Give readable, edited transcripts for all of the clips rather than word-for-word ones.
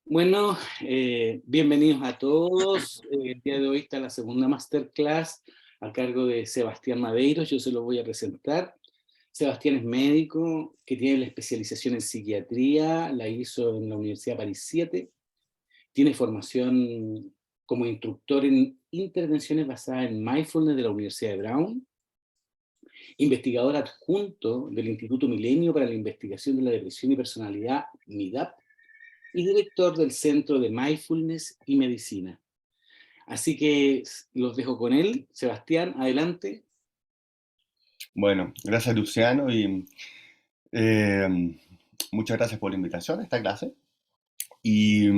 Bueno, bienvenidos a todos. El día de hoy está la segunda masterclass a cargo de Sebastián Madeiros. Yo se lo voy a presentar. Sebastián es médico que tiene la especialización en psiquiatría, la hizo en la Universidad París 7. Tiene formación como instructor en intervenciones basadas en mindfulness de la Universidad de Brown, investigador adjunto del Instituto Milenio para la Investigación de la Depresión y Personalidad, MIDAP, y director del Centro de Mindfulness y Medicina. Así que los dejo con él. Sebastián, adelante. Bueno, gracias Luciano y eh, muchas gracias por la invitación a esta clase. Y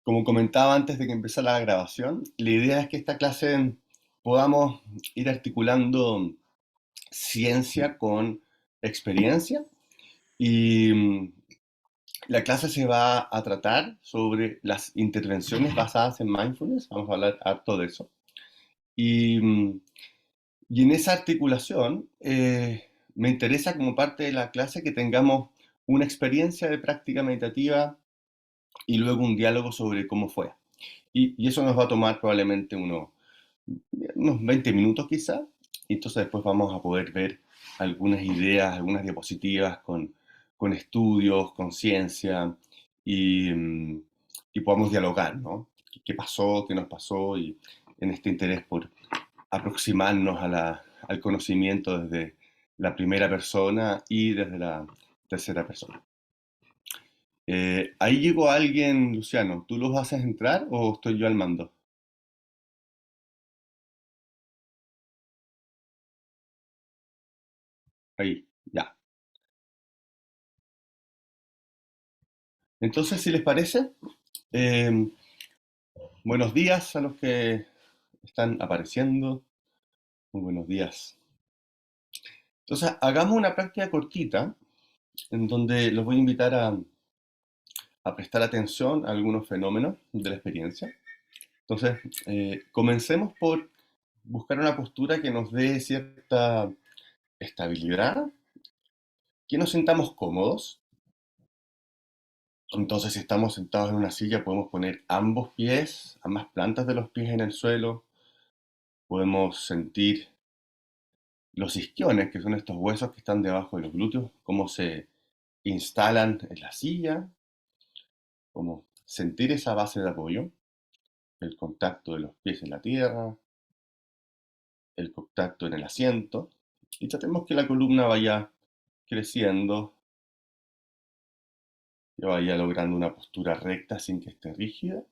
como comentaba antes de que empezara la grabación, la idea es que esta clase podamos ir articulando ciencia con experiencia y la clase se va a tratar sobre las intervenciones basadas en mindfulness, vamos a hablar harto de eso. Y Y en esa articulación me interesa como parte de la clase que tengamos una experiencia de práctica meditativa y luego un diálogo sobre cómo fue. Y eso nos va a tomar probablemente unos 20 minutos quizá. Y entonces después vamos a poder ver algunas ideas, algunas diapositivas con estudios, con ciencia y, y podamos dialogar, ¿no? ¿Qué pasó? ¿Qué nos pasó? Y en este interés por aproximarnos al conocimiento desde la primera persona y desde la tercera persona. Ahí llegó alguien, Luciano. ¿Tú los haces entrar o estoy yo al mando? Ahí, ya. Entonces, si les parece, eh, buenos días a los que están apareciendo. Muy buenos días. Entonces, hagamos una práctica cortita en donde los voy a invitar a prestar atención a algunos fenómenos de la experiencia. Entonces, comencemos por buscar una postura que nos dé cierta estabilidad, que nos sintamos cómodos. Entonces, si estamos sentados en una silla, podemos poner ambos pies, ambas plantas de los pies en el suelo. Podemos sentir los isquiones, que son estos huesos que están debajo de los glúteos, cómo se instalan en la silla, cómo sentir esa base de apoyo, el contacto de los pies en la tierra, el contacto en el asiento. Y tratemos que la columna vaya creciendo, que vaya logrando una postura recta sin que esté rígida.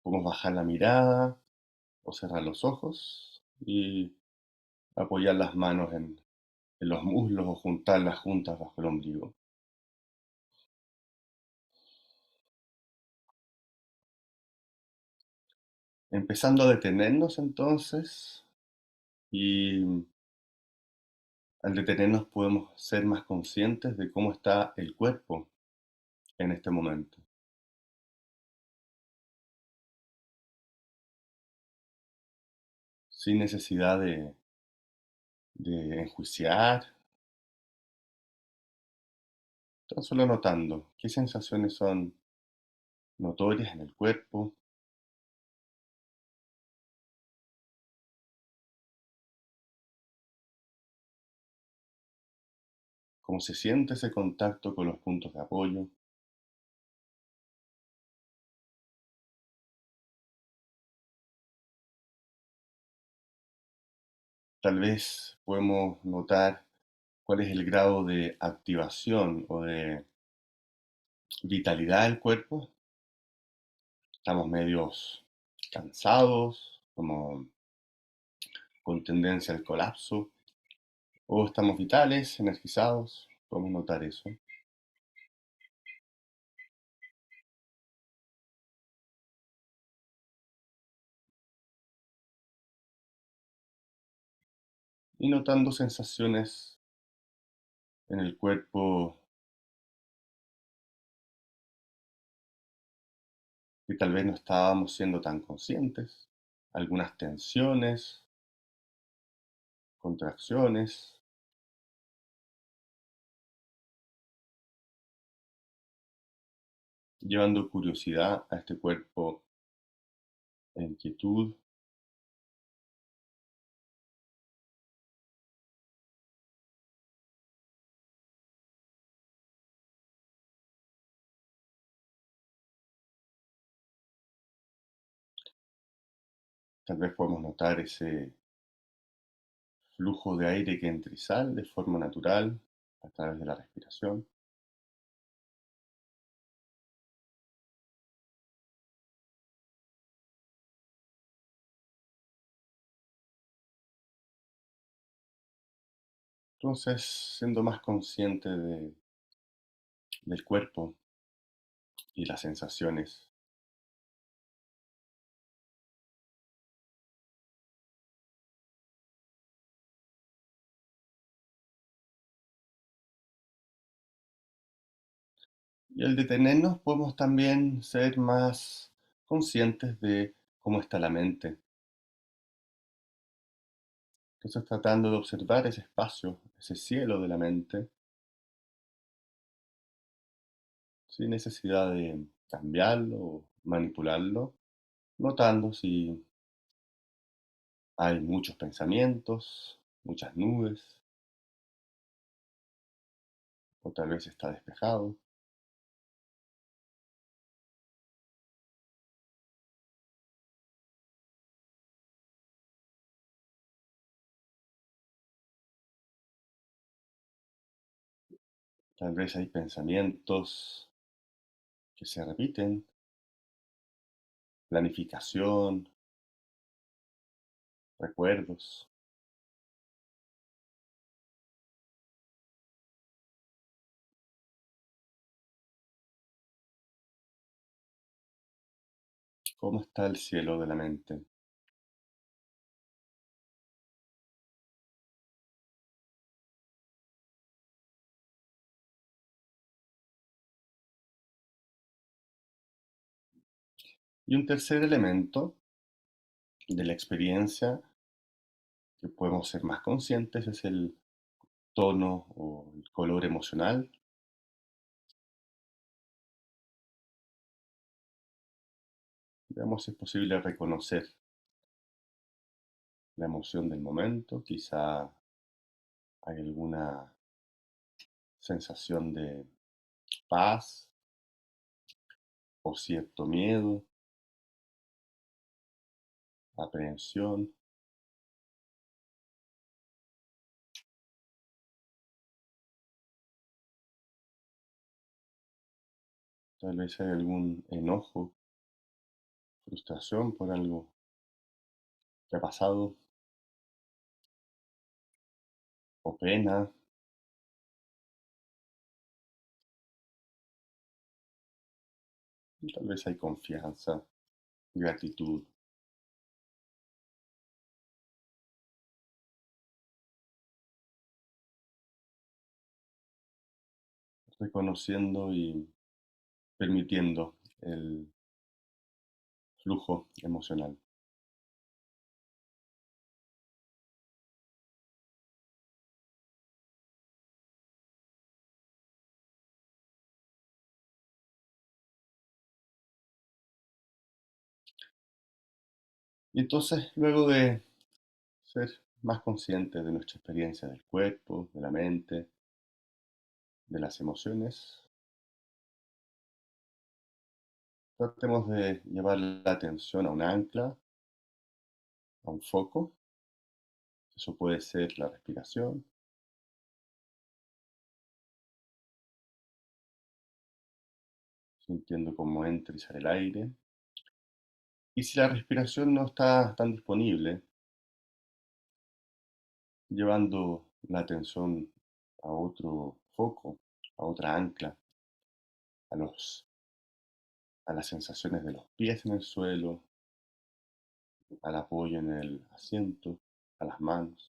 Podemos bajar la mirada o cerrar los ojos y apoyar las manos en los muslos o juntarlas juntas bajo el ombligo. Empezando a detenernos entonces y al detenernos podemos ser más conscientes de cómo está el cuerpo en este momento, sin necesidad de enjuiciar, tan solo notando qué sensaciones son notorias en el cuerpo, cómo se siente ese contacto con los puntos de apoyo. Tal vez podemos notar cuál es el grado de activación o de vitalidad del cuerpo. Estamos medios cansados, como con tendencia al colapso, o estamos vitales, energizados. Podemos notar eso. Y notando sensaciones en el cuerpo que tal vez no estábamos siendo tan conscientes. Algunas tensiones, contracciones, llevando curiosidad a este cuerpo en quietud. Tal vez podemos notar ese flujo de aire que entra y sale de forma natural a través de la respiración. Entonces, siendo más consciente del cuerpo y las sensaciones. Y al detenernos podemos también ser más conscientes de cómo está la mente. Entonces tratando de observar ese espacio, ese cielo de la mente, sin necesidad de cambiarlo o manipularlo, notando si hay muchos pensamientos, muchas nubes, o tal vez está despejado. Tal vez hay pensamientos que se repiten, planificación, recuerdos. ¿Cómo está el cielo de la mente? Y un tercer elemento de la experiencia que podemos ser más conscientes es el tono o el color emocional. Veamos si es posible reconocer la emoción del momento. Quizá hay alguna sensación de paz o cierto miedo, aprehensión. Tal vez hay algún enojo, frustración por algo que ha pasado, o pena. Y tal vez hay confianza, gratitud, reconociendo y permitiendo el flujo emocional. Y entonces, luego de ser más conscientes de nuestra experiencia del cuerpo, de la mente, de las emociones, tratemos de llevar la atención a un ancla, a un foco. Eso puede ser la respiración, sintiendo cómo entra y sale el aire. Y si la respiración no está tan disponible, llevando la atención a otro foco, a otra ancla, a a las sensaciones de los pies en el suelo, al apoyo en el asiento, a las manos,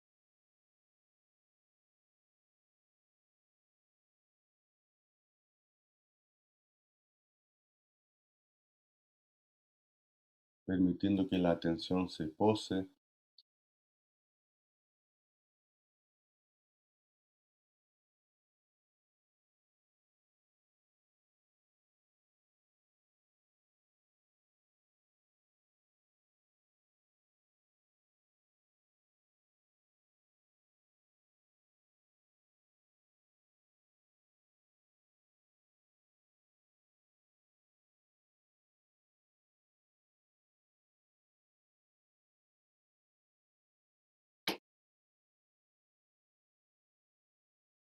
permitiendo que la atención se pose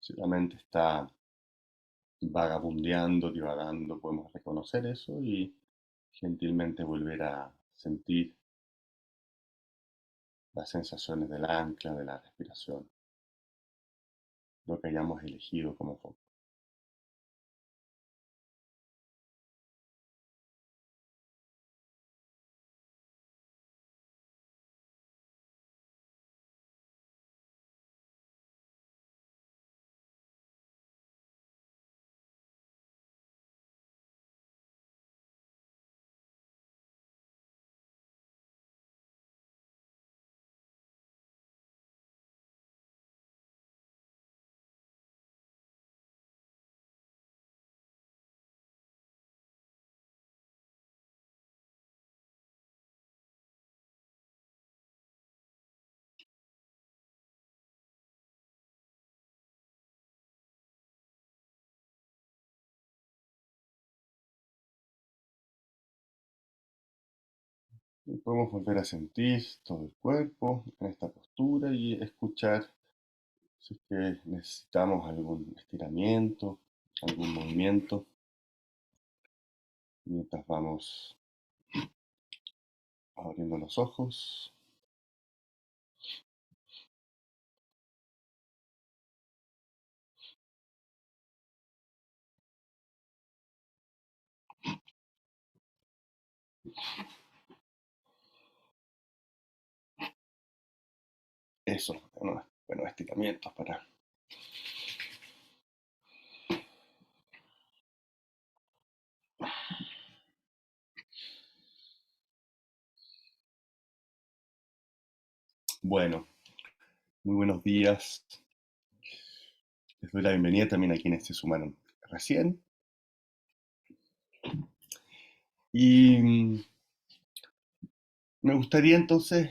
Si la mente está vagabundeando, divagando, podemos reconocer eso y gentilmente volver a sentir las sensaciones del ancla, de la respiración, lo que hayamos elegido como foco. Y podemos volver a sentir todo el cuerpo en esta postura y escuchar si es que necesitamos algún estiramiento, algún movimiento, mientras vamos abriendo los ojos. Eso, bueno, estiramientos para... Bueno, muy buenos días. Les doy la bienvenida también a quienes se sumaron recién. Y me gustaría entonces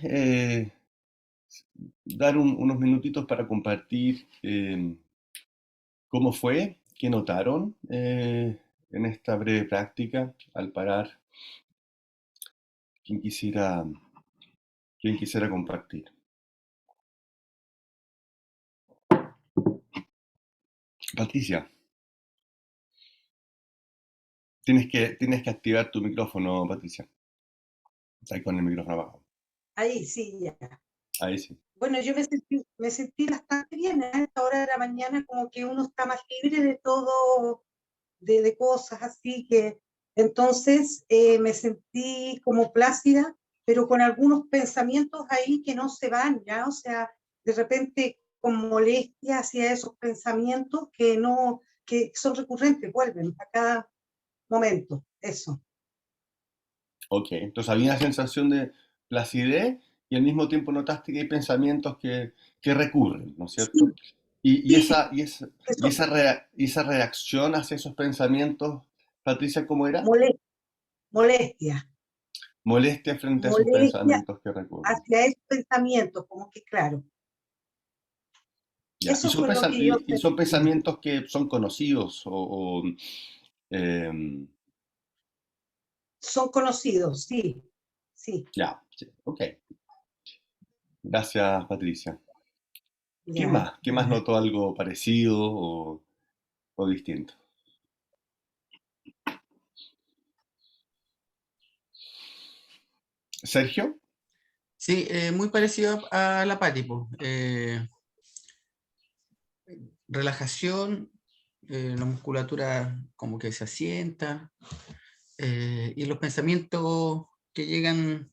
dar unos minutitos para compartir cómo fue, qué notaron en esta breve práctica al parar. ¿Quién quisiera, quién quisiera compartir? Patricia, tienes que activar tu micrófono, Patricia. Está ahí con el micrófono apagado. Ahí sí, ya. Ahí sí. Bueno, yo me sentí bastante bien a esta hora de la mañana, como que uno está más libre de todo, de cosas así que entonces me sentí como plácida, pero con algunos pensamientos ahí que no se van, ¿ya? O sea, de repente con molestia hacia esos pensamientos que no, que son recurrentes, vuelven a cada momento, eso. Ok, entonces había una sensación de placidez y al mismo tiempo notaste que hay pensamientos que recurren, ¿no es cierto? Sí, Y, y sí, esa, y esa, y eso, esa, y esa reacción hacia esos pensamientos, Patricia, ¿cómo era? molestia, Molestia frente a esos molestia pensamientos que recurren. hacia esos pensamientos, como que claro, Ya. eso fue lo que yo Y son sentí. pensamientos que son conocidos em, Son conocidos, sí, sí, ya, sí, ok. Gracias, Patricia. ¿Qué ya, más? ¿Qué más ya. notó algo parecido o distinto? Sergio, Sí, muy parecido a la Pati, po. Relajación, la musculatura como que se asienta, y los pensamientos que llegan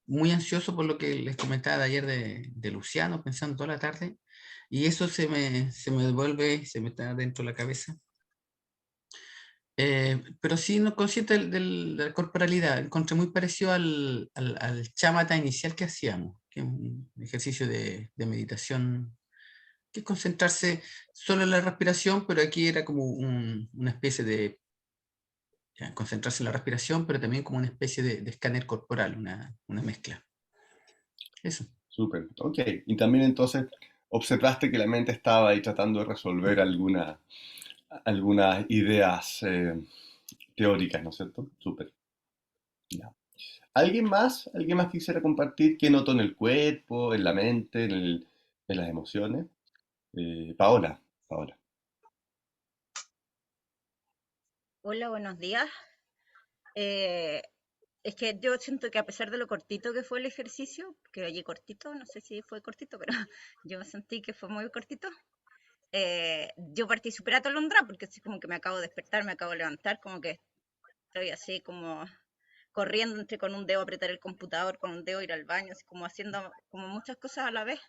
muy ansiosos por lo que les comentaba de ayer de Luciano, pensando toda la tarde, y eso se me devuelve, se me está dentro de la cabeza. Pero sí no consciente de la corporalidad, encontré muy parecido al chamata inicial que hacíamos, que es un ejercicio de meditación, que es concentrarse solo en la respiración, pero aquí era como una especie de ya, concentrarse en la respiración, pero también como una especie de escáner corporal, una mezcla. Eso. súper, ok. Y también entonces observaste que la mente estaba ahí tratando de resolver algunas ideas teóricas, ¿no es cierto? Súper. Ya. ¿Alguien más? ¿Alguien más quisiera compartir qué notó en el cuerpo, en la mente, en las emociones? Paola, Paola. Hola, buenos días. Es que yo siento que a pesar de lo cortito que fue el ejercicio, que oye cortito, no sé si fue cortito, pero yo sentí que fue muy cortito. Yo partí súper atolondrada porque así como que me acabo de despertar, me acabo de levantar, como que estoy así como corriendo entre con un dedo apretar el computador, con un dedo ir al baño, así como haciendo como muchas cosas a la vez.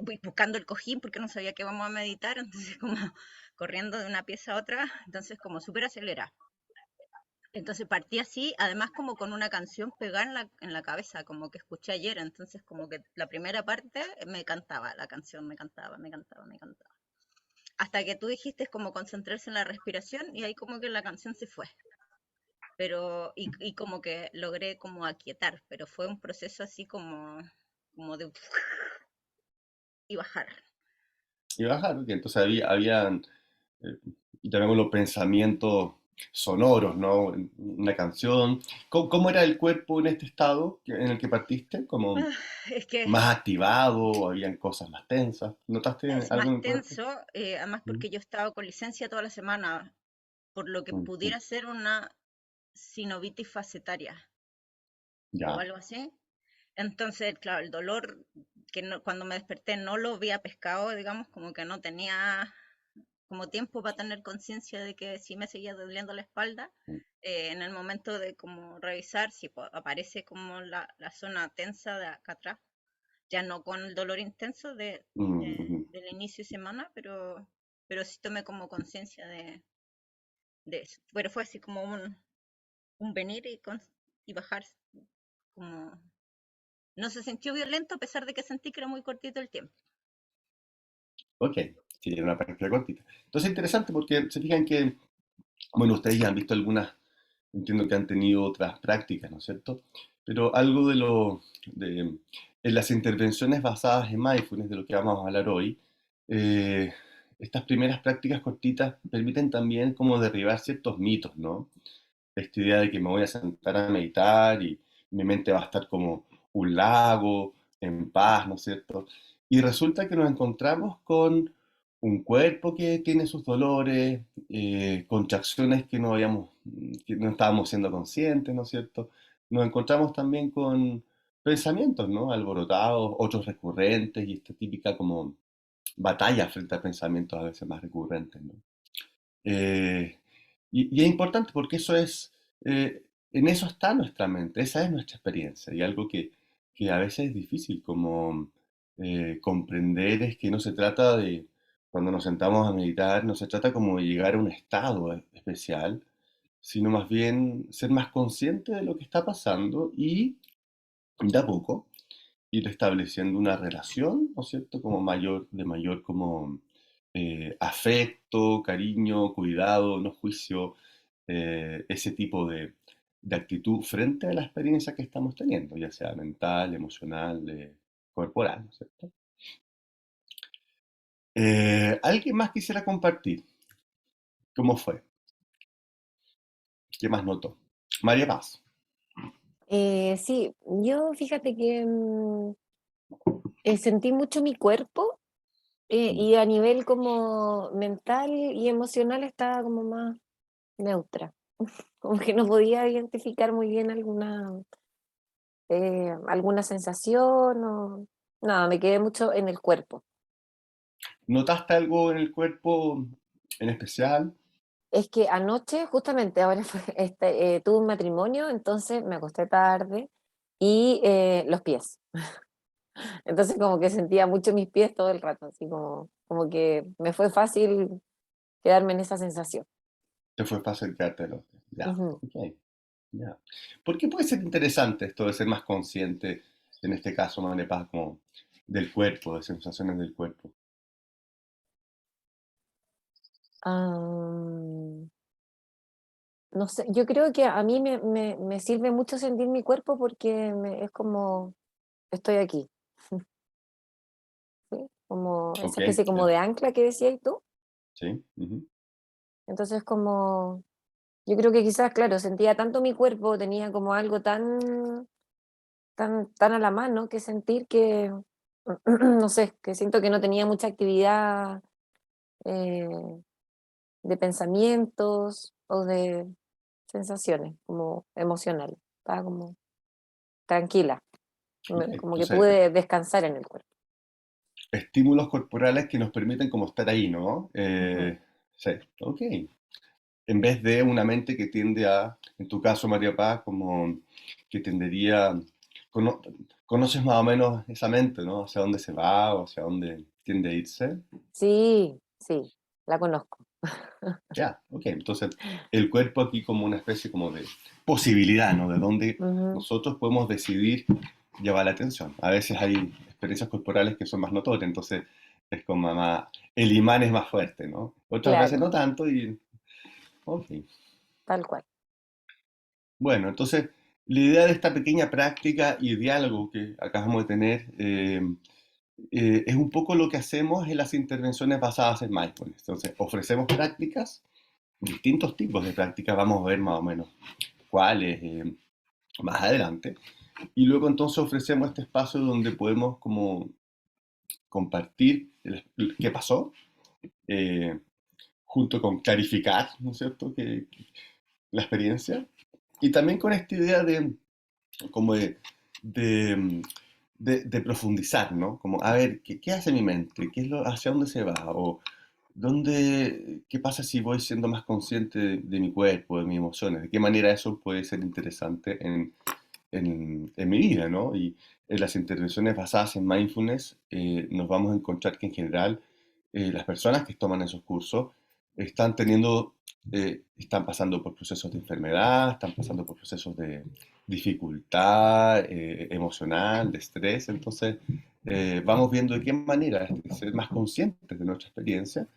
Voy buscando el cojín porque no sabía que vamos a meditar, entonces como corriendo de una pieza a otra, entonces como súper acelerada. Entonces partí así, además como con una canción pegada en la cabeza, como que escuché ayer, entonces como que la primera parte me cantaba la canción, me cantaba, me cantaba, me cantaba. Hasta que tú dijiste como concentrarse en la respiración y ahí como que la canción se fue. Pero, y como que logré como aquietar, pero fue un proceso así como de y bajar. Y bajar, que entonces habían, eh, llamémoslo, pensamientos sonoros, ¿no? Una canción. ¿Cómo era el cuerpo en este estado en el que partiste? ¿Como Es que más activado? ¿Habían cosas más tensas? ¿Notaste es algo más en el cuerpo? tenso, además Mm, porque yo estaba con licencia toda la semana, por lo que mm, mm. pudiera ser una sinovitis facetaria o Ya. algo así. Entonces, claro, el dolor que cuando me desperté no lo había pescado, digamos, como que no tenía como tiempo para tener conciencia de que sí me seguía doliendo la espalda. Mm, En el momento de como revisar, si aparece como la zona tensa de acá atrás, ya no con el dolor intenso mm. del inicio de semana, pero sí tomé como conciencia de eso. Pero fue así como un venir y bajar, como no se sintió violento a pesar de que sentí que era muy cortito el tiempo. Ok, sí, era una práctica cortita. Entonces, interesante porque se fijan que, bueno, ustedes ya han visto algunas, entiendo que han tenido otras prácticas, ¿no es cierto? Pero algo en las intervenciones basadas en mindfulness, de lo que vamos a hablar hoy, eh, estas primeras prácticas cortitas permiten también como derribar ciertos mitos, ¿no? Esta idea de que me voy a sentar a meditar y mi mente va a estar como un lago, en paz, ¿no es cierto? Y resulta que nos encontramos con un cuerpo que tiene sus dolores, contracciones que no estábamos siendo conscientes, ¿no es cierto? Nos encontramos también con pensamientos, ¿no? Alborotados, otros recurrentes y esta típica como batalla frente a pensamientos a veces más recurrentes, ¿no? Eh, y es importante porque en eso está nuestra mente, esa es nuestra experiencia. Y algo que a veces es difícil como comprender es que no se trata de, cuando nos sentamos a meditar, no se trata como de llegar a un estado especial, sino más bien ser más consciente de lo que está pasando y de a poco ir estableciendo una relación, ¿no es cierto? Como de mayor como afecto, cariño, cuidado, no juicio, ese tipo de actitud frente a la experiencia que estamos teniendo, ya sea mental, emocional, corporal, ¿no es cierto? ¿Alguien más quisiera compartir? ¿Cómo fue? ¿Qué más notó? María Paz. Sí, yo fíjate que sentí mucho mi cuerpo Mm, y a nivel como mental y emocional estaba como más neutra, como que no podía identificar muy bien alguna sensación o nada, me quedé mucho en el cuerpo. ¿Notaste algo en el cuerpo en especial? Es que anoche, justamente ahora tuve un matrimonio, entonces me acosté tarde y los pies. Entonces como que sentía mucho mis pies todo el rato, así como que me fue fácil quedarme en esa sensación. Te fue fácil quedarte el otro. Ya, Ujú. ok. Ya. ¿Por qué puede ser interesante esto de ser más consciente, en este caso, María Paz, como del cuerpo, de sensaciones del cuerpo? Ah, no sé, yo creo que a mí me sirve mucho sentir mi cuerpo porque es como estoy aquí, ¿sí? Como esa Ok, especie como ya, de ancla que decías tú. sí. Ujú. Entonces como, yo creo que quizás, claro, sentía tanto mi cuerpo, tenía como algo tan a la mano que sentir que no sé, que siento que no tenía mucha actividad eh, de pensamientos o de sensaciones como emocionales. Estaba como tranquila, Ok, como que entonces, pude descansar en el cuerpo. estímulos corporales que nos permiten como estar ahí, ¿no? Ujú. Sí, ok. En vez de una mente que tiende a, en tu caso, María Paz, como que tendería, cono- conoces más o menos esa mente, ¿no? Hacia dónde se va o hacia dónde tiende a irse. Sí, sí, la conozco. Ya, ok. Entonces, el cuerpo aquí como una especie como de posibilidad, ¿no? De donde Ujú, nosotros podemos decidir llevar la atención. A veces hay experiencias corporales que son más notorias, entonces es como más, el imán es más fuerte, ¿no? Otras veces claro, no tanto y, ok. tal cual. Bueno, entonces, la idea de esta pequeña práctica y diálogo que acabamos de tener es un poco lo que hacemos en las intervenciones basadas en mindfulness. Entonces, ofrecemos prácticas, distintos tipos de prácticas, vamos a ver más o menos cuáles más adelante. Y luego entonces ofrecemos este espacio donde podemos como compartir qué pasó, eh, junto con clarificar, ¿no es cierto?, la experiencia. Y también con esta idea de como de, de profundizar, ¿no? Como, a ver, ¿qué hace mi mente? ¿Hacia dónde se va? O qué pasa si voy siendo más consciente de mi cuerpo, de mis emociones? ¿De qué manera eso puede ser interesante en mi vida, ¿no? Y en las intervenciones basadas en mindfulness nos vamos a encontrar que en general las personas que toman esos cursos están están pasando por procesos de enfermedad, están pasando por procesos de dificultad emocional, de estrés. Entonces, vamos viendo de qué manera ser más conscientes de nuestra experiencia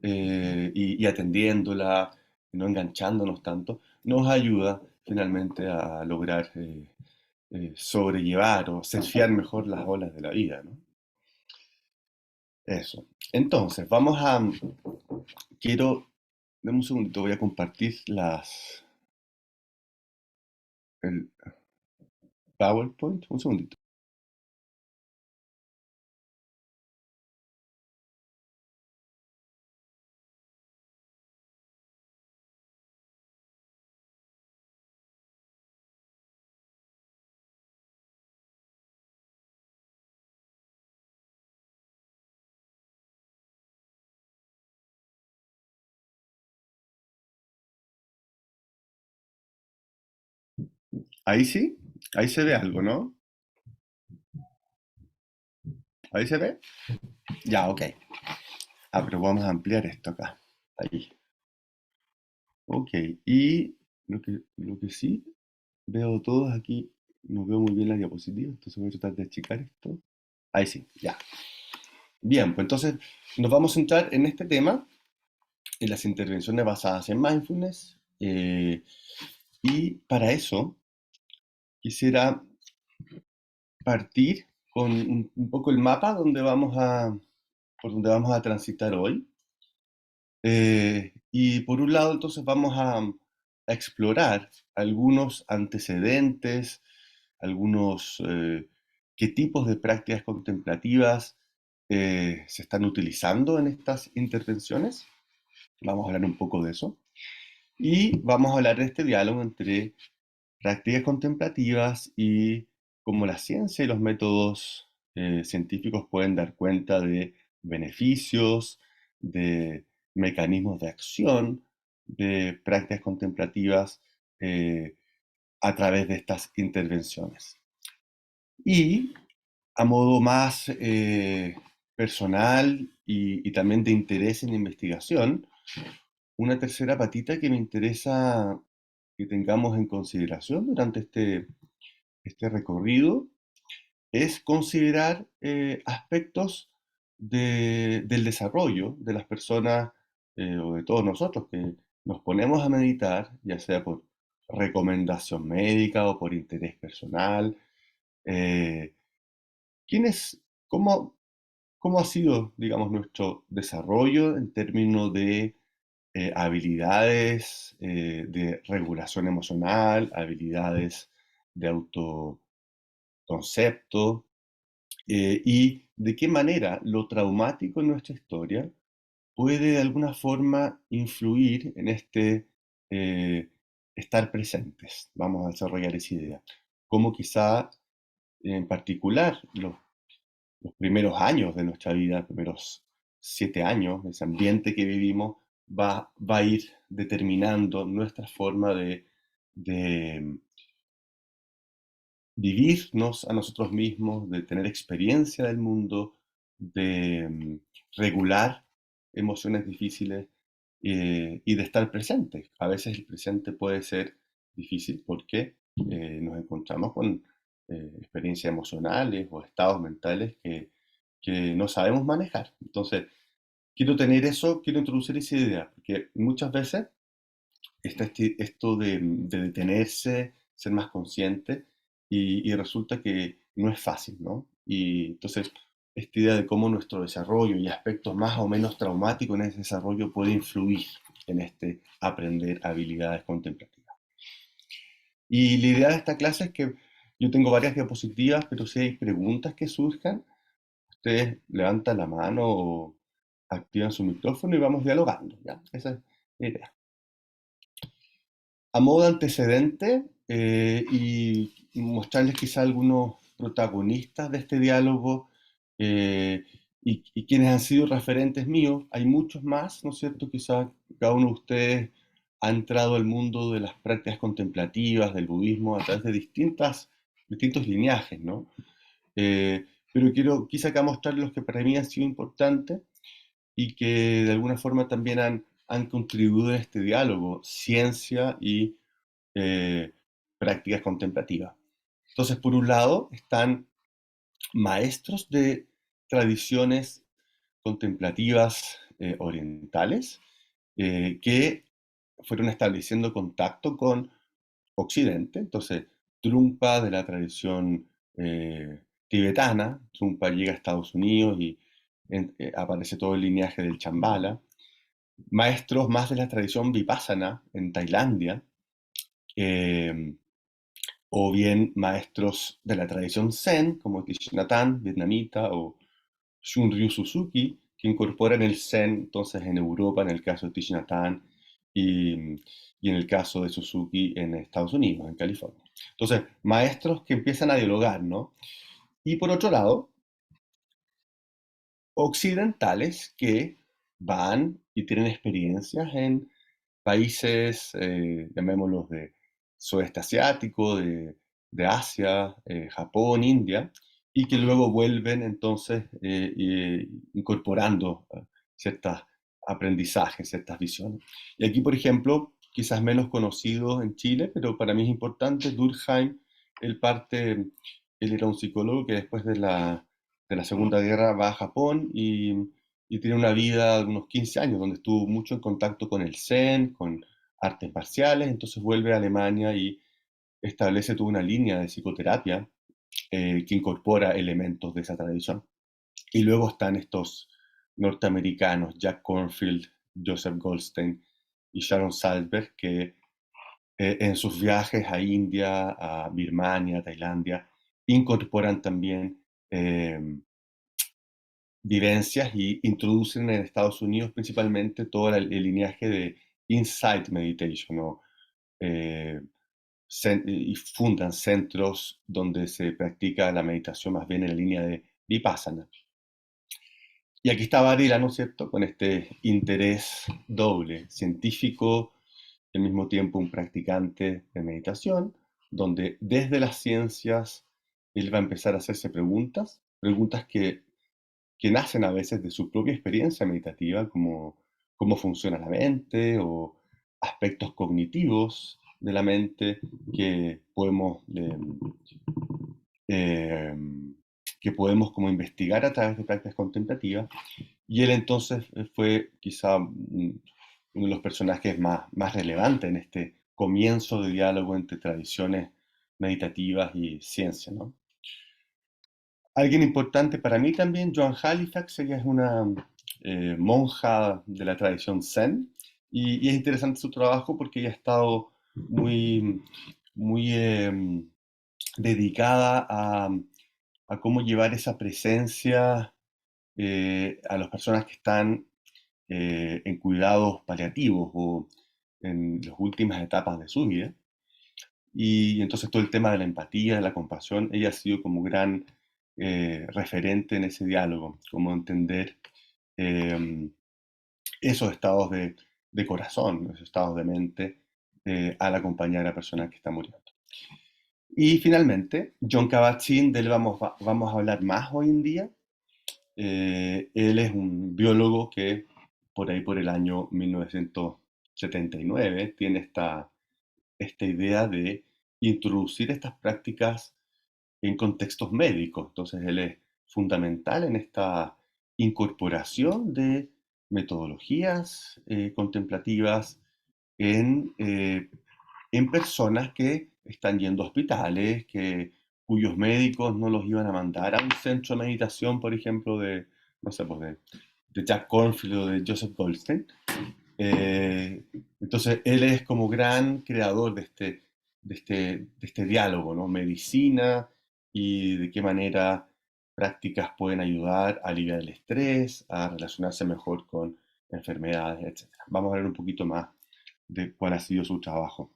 y atendiéndola, no enganchándonos tanto, nos ayuda finalmente a lograr sobrellevar o surfear mejor las olas de la vida, ¿no? Eso. Entonces, dame un segundito, voy a compartir el PowerPoint, un segundito. Ahí sí, ahí se ve algo, ¿no? Ahí se ve. Ya, ok. Ah, pero vamos a ampliar esto acá. Ahí. Ok. Y lo que sí, veo todos aquí, no veo muy bien la diapositiva, entonces voy a tratar de achicar esto. Ahí sí, ya. Bien, pues entonces nos vamos a centrar en este tema, en las intervenciones basadas en mindfulness. Y para eso quisiera partir con un poco el mapa por donde vamos a transitar hoy. Y por un lado, entonces vamos a explorar algunos antecedentes, qué tipos de prácticas contemplativas se están utilizando en estas intervenciones. Vamos a hablar un poco de eso. Y vamos a hablar de este diálogo entre prácticas contemplativas y cómo la ciencia y los métodos científicos pueden dar cuenta de beneficios, de mecanismos de acción, de prácticas contemplativas eh, a través de estas intervenciones. Y a modo más personal y también de interés en la investigación, una tercera patita que me interesa que tengamos en consideración durante este recorrido es considerar aspectos del desarrollo de las personas o de todos nosotros que nos ponemos a meditar, ya sea por recomendación médica o por interés personal. Eh, ¿quién es, cómo ha sido, digamos, nuestro desarrollo en términos de habilidades de regulación emocional, habilidades de autoconcepto y de qué manera lo traumático en nuestra historia puede de alguna forma influir en este estar presentes. Vamos a desarrollar esa idea. Cómo quizá en particular los primeros años de nuestra vida, los primeros 7 años, ese ambiente que vivimos, va a ir determinando nuestra forma de vivirnos a nosotros mismos, de tener experiencia del mundo, de regular emociones difíciles y de estar presente. A veces el presente puede ser difícil porque nos encontramos con experiencias emocionales o estados mentales que no sabemos manejar. Entonces, quiero tener eso, quiero introducir esa idea, porque muchas veces está esto de detenerse, ser más consciente, y resulta que no es fácil, ¿no? Y entonces, esta idea de cómo nuestro desarrollo y aspectos más o menos traumáticos en ese desarrollo puede influir en este aprender habilidades contemplativas. Y la idea de esta clase es que yo tengo varias diapositivas, pero si hay preguntas que surjan, ustedes levantan la mano o activan su micrófono y vamos dialogando, ¿ya? Esa es la idea. A modo de antecedente y mostrarles quizá algunos protagonistas de este diálogo y quienes han sido referentes míos, hay muchos más, ¿no es cierto? Quizá cada uno de ustedes ha entrado al mundo de las prácticas contemplativas, del budismo, a través de distintos lineajes, ¿no? Pero quiero quizá acá mostrarles los que para mí han sido importantes y que de alguna forma también han contribuido en este diálogo, ciencia y eh, prácticas contemplativas. Entonces, por un lado, están maestros de tradiciones contemplativas orientales que fueron estableciendo contacto con Occidente. Entonces, Trungpa de la tradición tibetana, Trungpa llega a Estados Unidos y aparece todo el linaje del Chambala. Maestros más de la tradición Vipassana en Tailandia, eh, o bien maestros de la tradición Zen, como Thich Nhat Hanh, vietnamita, o Shunryu Suzuki, que incorporan el Zen entonces en Europa, en el caso de Thich Nhat Hanh, y en el caso de Suzuki en Estados Unidos, en California. Entonces, maestros que empiezan a dialogar, ¿no? Y por otro lado, occidentales que van y tienen experiencias en países, llamémoslos de sudeste asiático, de Asia, Japón, India, y que luego vuelven entonces incorporando ciertos aprendizajes, ciertas visiones. Y aquí, por ejemplo, quizás menos conocido en Chile, pero para mí es importante, Durkheim, él era un psicólogo que después de la Segunda Guerra va a Japón y tiene una vida de unos 15 años, donde estuvo mucho en contacto con el Zen, con artes marciales, entonces vuelve a Alemania y establece toda una línea de psicoterapia que incorpora elementos de esa tradición. Y luego están estos norteamericanos, Jack Kornfield, Joseph Goldstein y Sharon Salzberg, que en sus viajes a India, a Birmania, a Tailandia, incorporan también vivencias y introducen en Estados Unidos principalmente todo el lineaje de Insight Meditation, ¿no? Eh, y fundan centros donde se practica la meditación más bien en la línea de Vipassana. Y aquí está Varela, ¿no es cierto?, con este interés doble, científico y al mismo tiempo un practicante de meditación, donde desde las ciencias él va a empezar a hacerse preguntas que nacen a veces de su propia experiencia meditativa, como cómo funciona la mente o aspectos cognitivos de la mente que podemos, eh, que podemos como investigar a través de prácticas contemplativas. Y él entonces fue quizá uno de los personajes más relevantes en este comienzo de diálogo entre tradiciones meditativas y ciencia, ¿no? Alguien importante para mí también, Joan Halifax, ella es una monja de la tradición Zen y es interesante su trabajo porque ella ha estado muy dedicada a a cómo llevar esa presencia a las personas que están en cuidados paliativos o en las últimas etapas de su vida. Y entonces todo el tema de la empatía, de la compasión, ella ha sido como gran referente en ese diálogo, como entender eh, esos estados de corazón, esos estados de mente al acompañar a personas que están muriendo. Y finalmente, John Kabat-Zinn, de él vamos a hablar más hoy en día. Él es un biólogo que por ahí por el año 1979 tiene esta idea de introducir estas prácticas en contextos médicos. Entonces él es fundamental en esta incorporación de metodologías contemplativas en personas que están yendo a hospitales, cuyos médicos no los iban a mandar a un centro de meditación, por ejemplo, no sé, pues de Jack Kornfield o de Joseph Goldstein. Entonces, él es como gran creador de este diálogo, ¿no? Medicina y de qué manera prácticas pueden ayudar a aliviar el estrés, a relacionarse mejor con enfermedades, etc. Vamos a ver un poquito más de cuál ha sido su trabajo.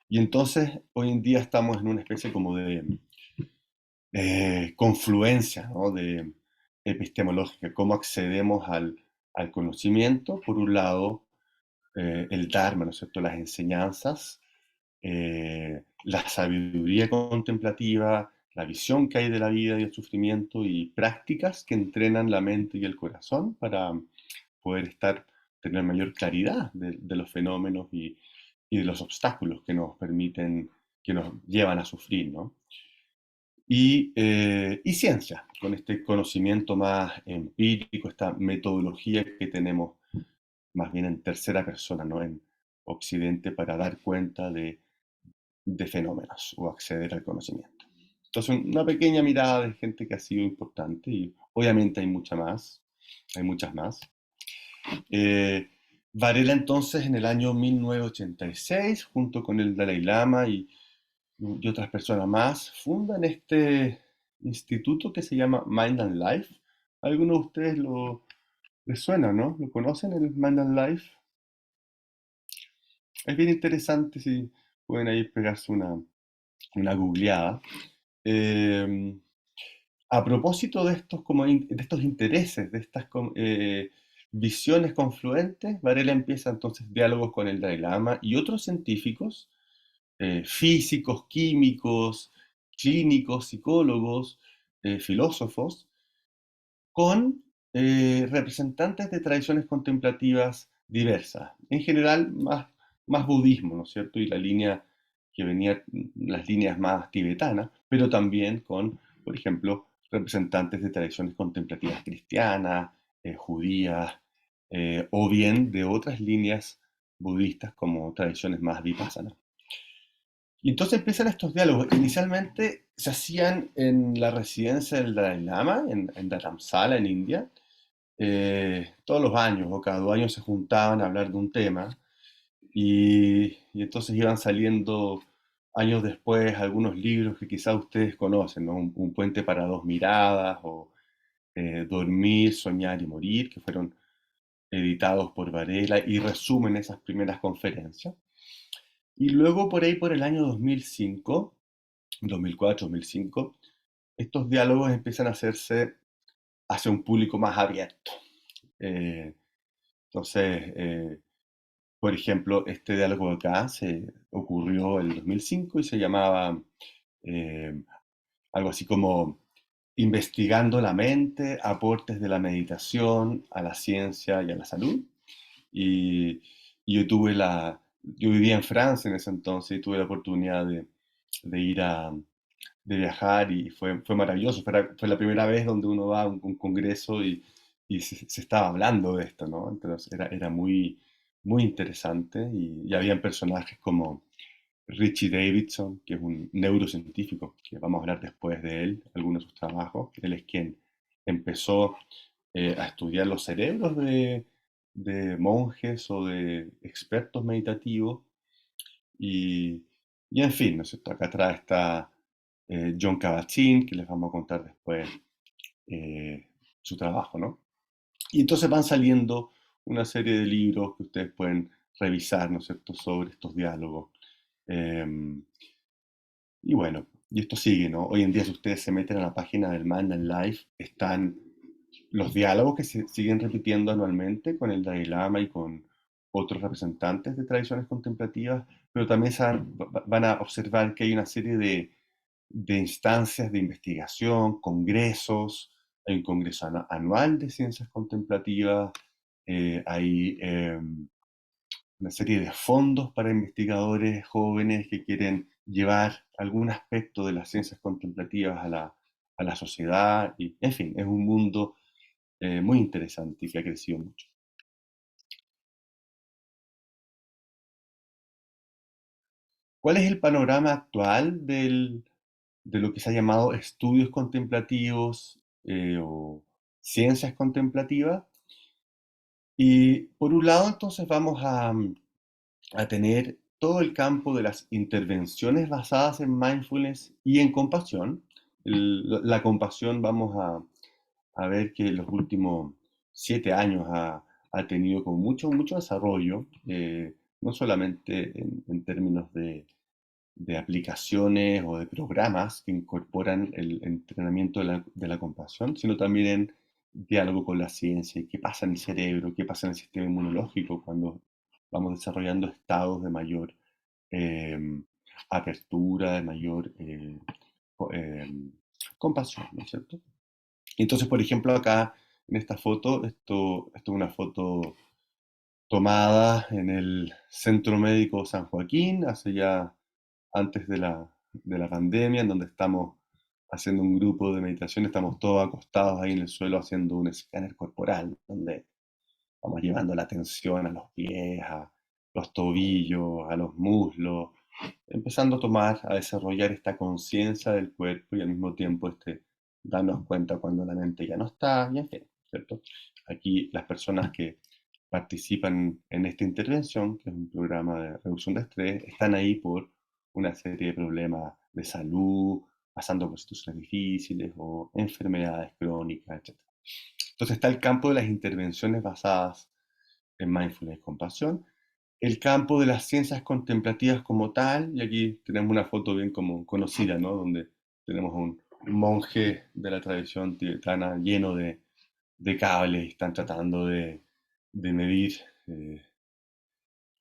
Y entonces, hoy en día estamos en una especie como de confluencia, ¿no? De epistemológica, cómo accedemos al conocimiento, por un lado, el Dharma, ¿no es cierto?, las enseñanzas, la sabiduría contemplativa, la visión que hay de la vida y el sufrimiento y prácticas que entrenan la mente y el corazón para poder tener mayor claridad de los fenómenos y de los obstáculos que nos permiten, que nos llevan a sufrir, ¿no? Y ciencia, con este conocimiento más empírico, esta metodología que tenemos más bien en tercera persona, ¿no? En Occidente para dar cuenta de fenómenos o acceder al conocimiento. Entonces, una pequeña mirada de gente que ha sido importante y obviamente hay muchas más. Varela entonces en el año 1986, junto con el Dalai Lama y otras personas más, fundan este instituto que se llama Mind and Life. ¿Algunos de ustedes les suena, no? ¿Lo conocen, el Mind and Life? Es bien interesante si pueden ahí pegarse una googleada. Eh, a propósito de estos intereses, de estas visiones confluentes, Varela empieza entonces diálogos con el Dalai Lama y otros científicos, físicos, químicos, clínicos, psicólogos, filósofos, con representantes de tradiciones contemplativas diversas, en general más budismo, ¿no es cierto? Y las líneas más tibetanas, pero también con, por ejemplo, representantes de tradiciones contemplativas cristianas, judías, o bien de otras líneas budistas como tradiciones más vipassana. Y entonces empiezan estos diálogos. Inicialmente se hacían en la residencia del Dalai Lama, en Dharamsala, en India. Todos los años o cada 2 años se juntaban a hablar de un tema y entonces iban saliendo años después algunos libros que quizás ustedes conocen, ¿no? Un puente para dos miradas o Dormir, soñar y morir, que fueron editados por Varela y resumen esas primeras conferencias. Y luego por ahí por el año 2005, 2004, 2005, estos diálogos empiezan a hacerse hacia un público más abierto. Entonces, por ejemplo, este diálogo acá se ocurrió en el 2005 y se llamaba algo así como Investigando la mente, aportes de la meditación a la ciencia y a la salud. Y, y yo vivía en Francia en ese entonces y tuve la oportunidad de ir de viajar y fue maravilloso. Fue la primera vez donde uno va a un congreso y se estaba hablando de esto, ¿no? Entonces era muy, muy interesante y habían personajes como Richie Davidson, que es un neurocientífico, que vamos a hablar después de él, algunos de sus trabajos. Él es quien empezó a estudiar los cerebros de monjes o de expertos meditativos y en fin, ¿no es cierto? Acá atrás está John Kabat-Zinn, que les vamos a contar después su trabajo, ¿no? Y entonces van saliendo una serie de libros que ustedes pueden revisar, ¿no es cierto?, sobre estos diálogos. Y bueno, y esto sigue, ¿no? Hoy en día, si ustedes se meten a la página del Mandan Life, están los diálogos que se siguen repitiendo anualmente con el Dalai Lama y con otros representantes de tradiciones contemplativas, pero también van a observar que hay una serie de instancias de investigación, congresos, hay un congreso anual de ciencias contemplativas, hay una serie de fondos para investigadores jóvenes que quieren llevar algún aspecto de las ciencias contemplativas a la sociedad, y en fin, es un mundo muy interesante y que ha crecido mucho. ¿Cuál es el panorama actual de lo que se ha llamado estudios contemplativos o ciencias contemplativas? Y por un lado, entonces vamos a tener todo el campo de las intervenciones basadas en mindfulness y en compasión. La compasión vamos a ver que en los últimos 7 años ha tenido con mucho desarrollo, no solamente en términos de aplicaciones o de programas que incorporan el entrenamiento de la compasión, sino también en diálogo con la ciencia, y qué pasa en el cerebro, qué pasa en el sistema inmunológico cuando vamos desarrollando estados de mayor eh, apertura, de mayor compasión, ¿no es cierto? Entonces, por ejemplo, acá en esta foto, esto es una foto tomada en el Centro Médico San Joaquín, hace ya antes de la pandemia, en donde estamos haciendo un grupo de meditación, estamos todos acostados ahí en el suelo haciendo un escáner corporal, donde vamos llevando la atención a los pies, a los tobillos, a los muslos, empezando a tomar, a desarrollar esta conciencia del cuerpo y al mismo tiempo darnos cuenta cuando la mente ya no está, y en fin, ¿cierto? Aquí las personas que participan en esta intervención, que es un programa de reducción de estrés, están ahí por una serie de problemas de salud, pasando por situaciones difíciles o enfermedades crónicas, etc. Entonces está el campo de las intervenciones basadas en mindfulness y compasión, el campo de las ciencias contemplativas como tal, y aquí tenemos una foto bien como conocida, ¿no? Donde tenemos un monje de la tradición tibetana lleno de cables y están tratando de medir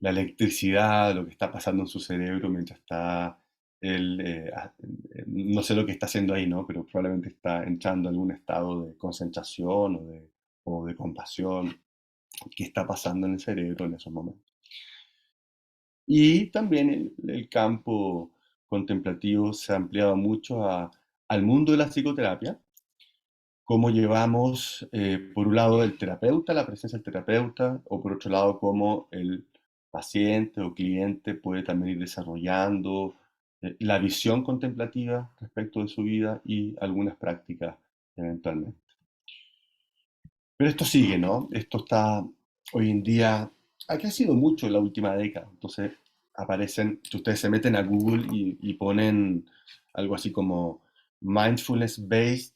la electricidad, lo que está pasando en su cerebro mientras está él, no sé lo que está haciendo ahí, ¿no? Pero probablemente está entrando en algún estado de concentración o de compasión, qué está pasando en el cerebro en esos momentos. Y también el campo contemplativo se ha ampliado mucho al mundo de la psicoterapia, cómo llevamos, por un lado, el terapeuta, la presencia del terapeuta, o por otro lado, cómo el paciente o cliente puede también ir desarrollando la visión contemplativa respecto de su vida y algunas prácticas eventualmente. Pero esto sigue, ¿no? Esto está hoy en día, ha crecido mucho en la última década. Entonces aparecen, si ustedes se meten a Google y ponen algo así como mindfulness-based,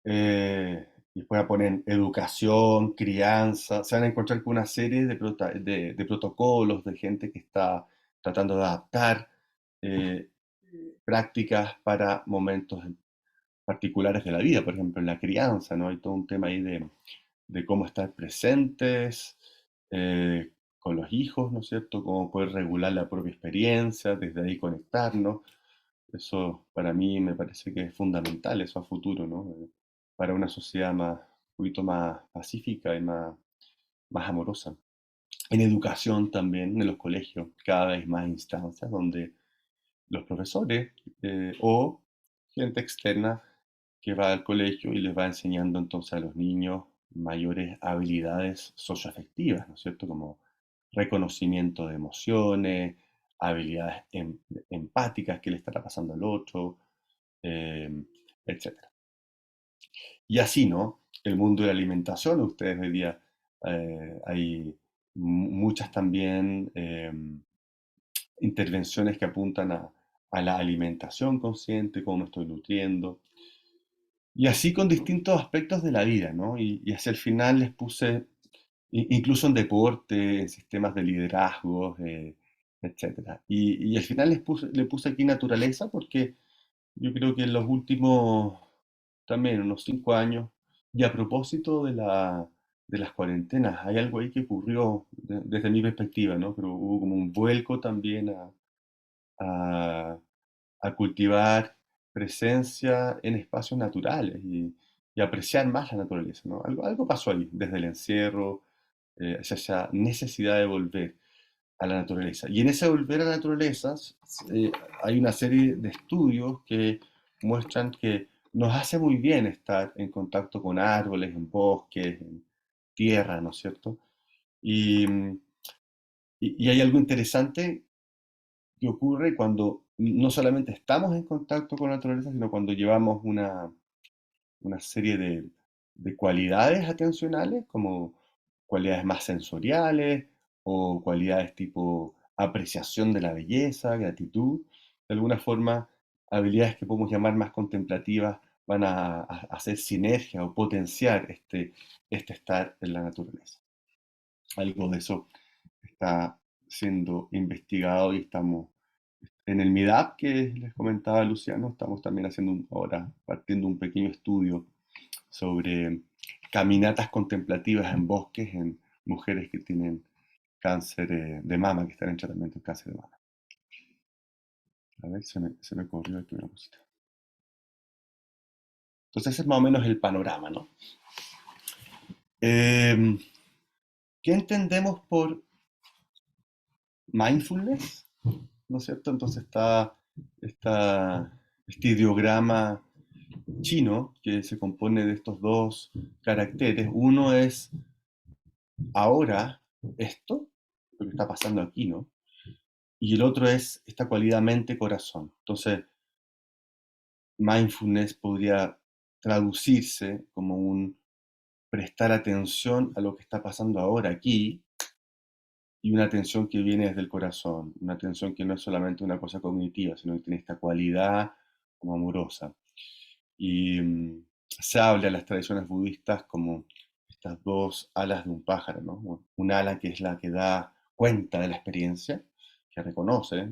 y después ponen educación, crianza, se van a encontrar con una serie de protocolos de gente que está tratando de adaptar eh, prácticas para momentos particulares de la vida, por ejemplo, en la crianza, ¿no? Hay todo un tema ahí de cómo estar presentes con los hijos, ¿no es cierto? Cómo poder regular la propia experiencia, desde ahí conectarnos. Eso para mí me parece que es fundamental, eso a futuro, ¿no? Para una sociedad un poquito más pacífica y más amorosa. En educación también, en los colegios, cada vez más instancias donde los profesores o gente externa que va al colegio y les va enseñando entonces a los niños mayores habilidades socioafectivas, ¿no es cierto? Como reconocimiento de emociones, habilidades empáticas que le estará pasando al otro, eh, etc. Y así, ¿no? El mundo de la alimentación, ustedes hoy día hay muchas también intervenciones que apuntan a la alimentación consciente, cómo me estoy nutriendo. Y así con distintos aspectos de la vida, ¿no? Y hacia el final les puse, incluso en deporte, en sistemas de liderazgo, etc. Y al final le puse aquí naturaleza porque yo creo que en los últimos, también unos 5 años, y a propósito de las cuarentenas, hay algo ahí que ocurrió desde mi perspectiva, ¿no? Pero hubo como un vuelco también a, a cultivar presencia en espacios naturales y apreciar más la naturaleza, ¿no? Algo pasó ahí, desde el encierro, hacia esa necesidad de volver a la naturaleza. Y en ese volver a la naturaleza eh, hay una serie de estudios que muestran que nos hace muy bien estar en contacto con árboles, en bosques, en tierra, ¿no es cierto? Y, y hay algo interesante que ocurre cuando no solamente estamos en contacto con la naturaleza, sino cuando llevamos una serie de cualidades atencionales, como cualidades más sensoriales o cualidades tipo apreciación de la belleza, gratitud, de alguna forma, habilidades que podemos llamar más contemplativas van a hacer sinergia o potenciar este estar en la naturaleza. Algo de eso está siendo investigado y estamos en el MIDAP que les comentaba Luciano, estamos también haciendo ahora, partiendo un pequeño estudio sobre caminatas contemplativas en bosques en mujeres que tienen cáncer de mama, que están en tratamiento de cáncer de mama. A ver, se me ocurrió aquí una cosita. Entonces ese es más o menos el panorama, ¿no? ¿Qué entendemos por mindfulness? ¿No es cierto? Entonces está este ideograma chino que se compone de estos dos caracteres. Uno es ahora, esto, lo que está pasando aquí, ¿no? Y el otro es esta cualidad mente-corazón. Entonces, mindfulness podría traducirse como un prestar atención a lo que está pasando ahora aquí y una atención que viene desde el corazón, una atención que no es solamente una cosa cognitiva, sino que tiene esta cualidad como amorosa. Y se habla en las tradiciones budistas como estas dos alas de un pájaro, ¿no? Un ala que es la que da cuenta de la experiencia, que reconoce,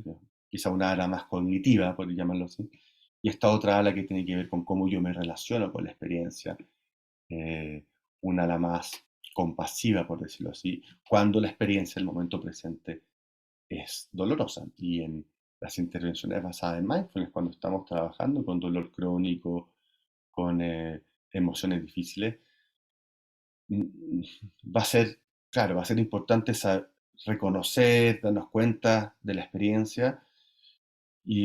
quizá una ala más cognitiva, por llamarlo así, y esta otra ala que tiene que ver con cómo yo me relaciono con la experiencia, eh, un ala más compasiva, por decirlo así, cuando la experiencia, el momento presente, es dolorosa. Y en las intervenciones basadas en mindfulness, cuando estamos trabajando con dolor crónico, con emociones difíciles, va a ser, claro, va a ser importante reconocer, darnos cuenta de la experiencia,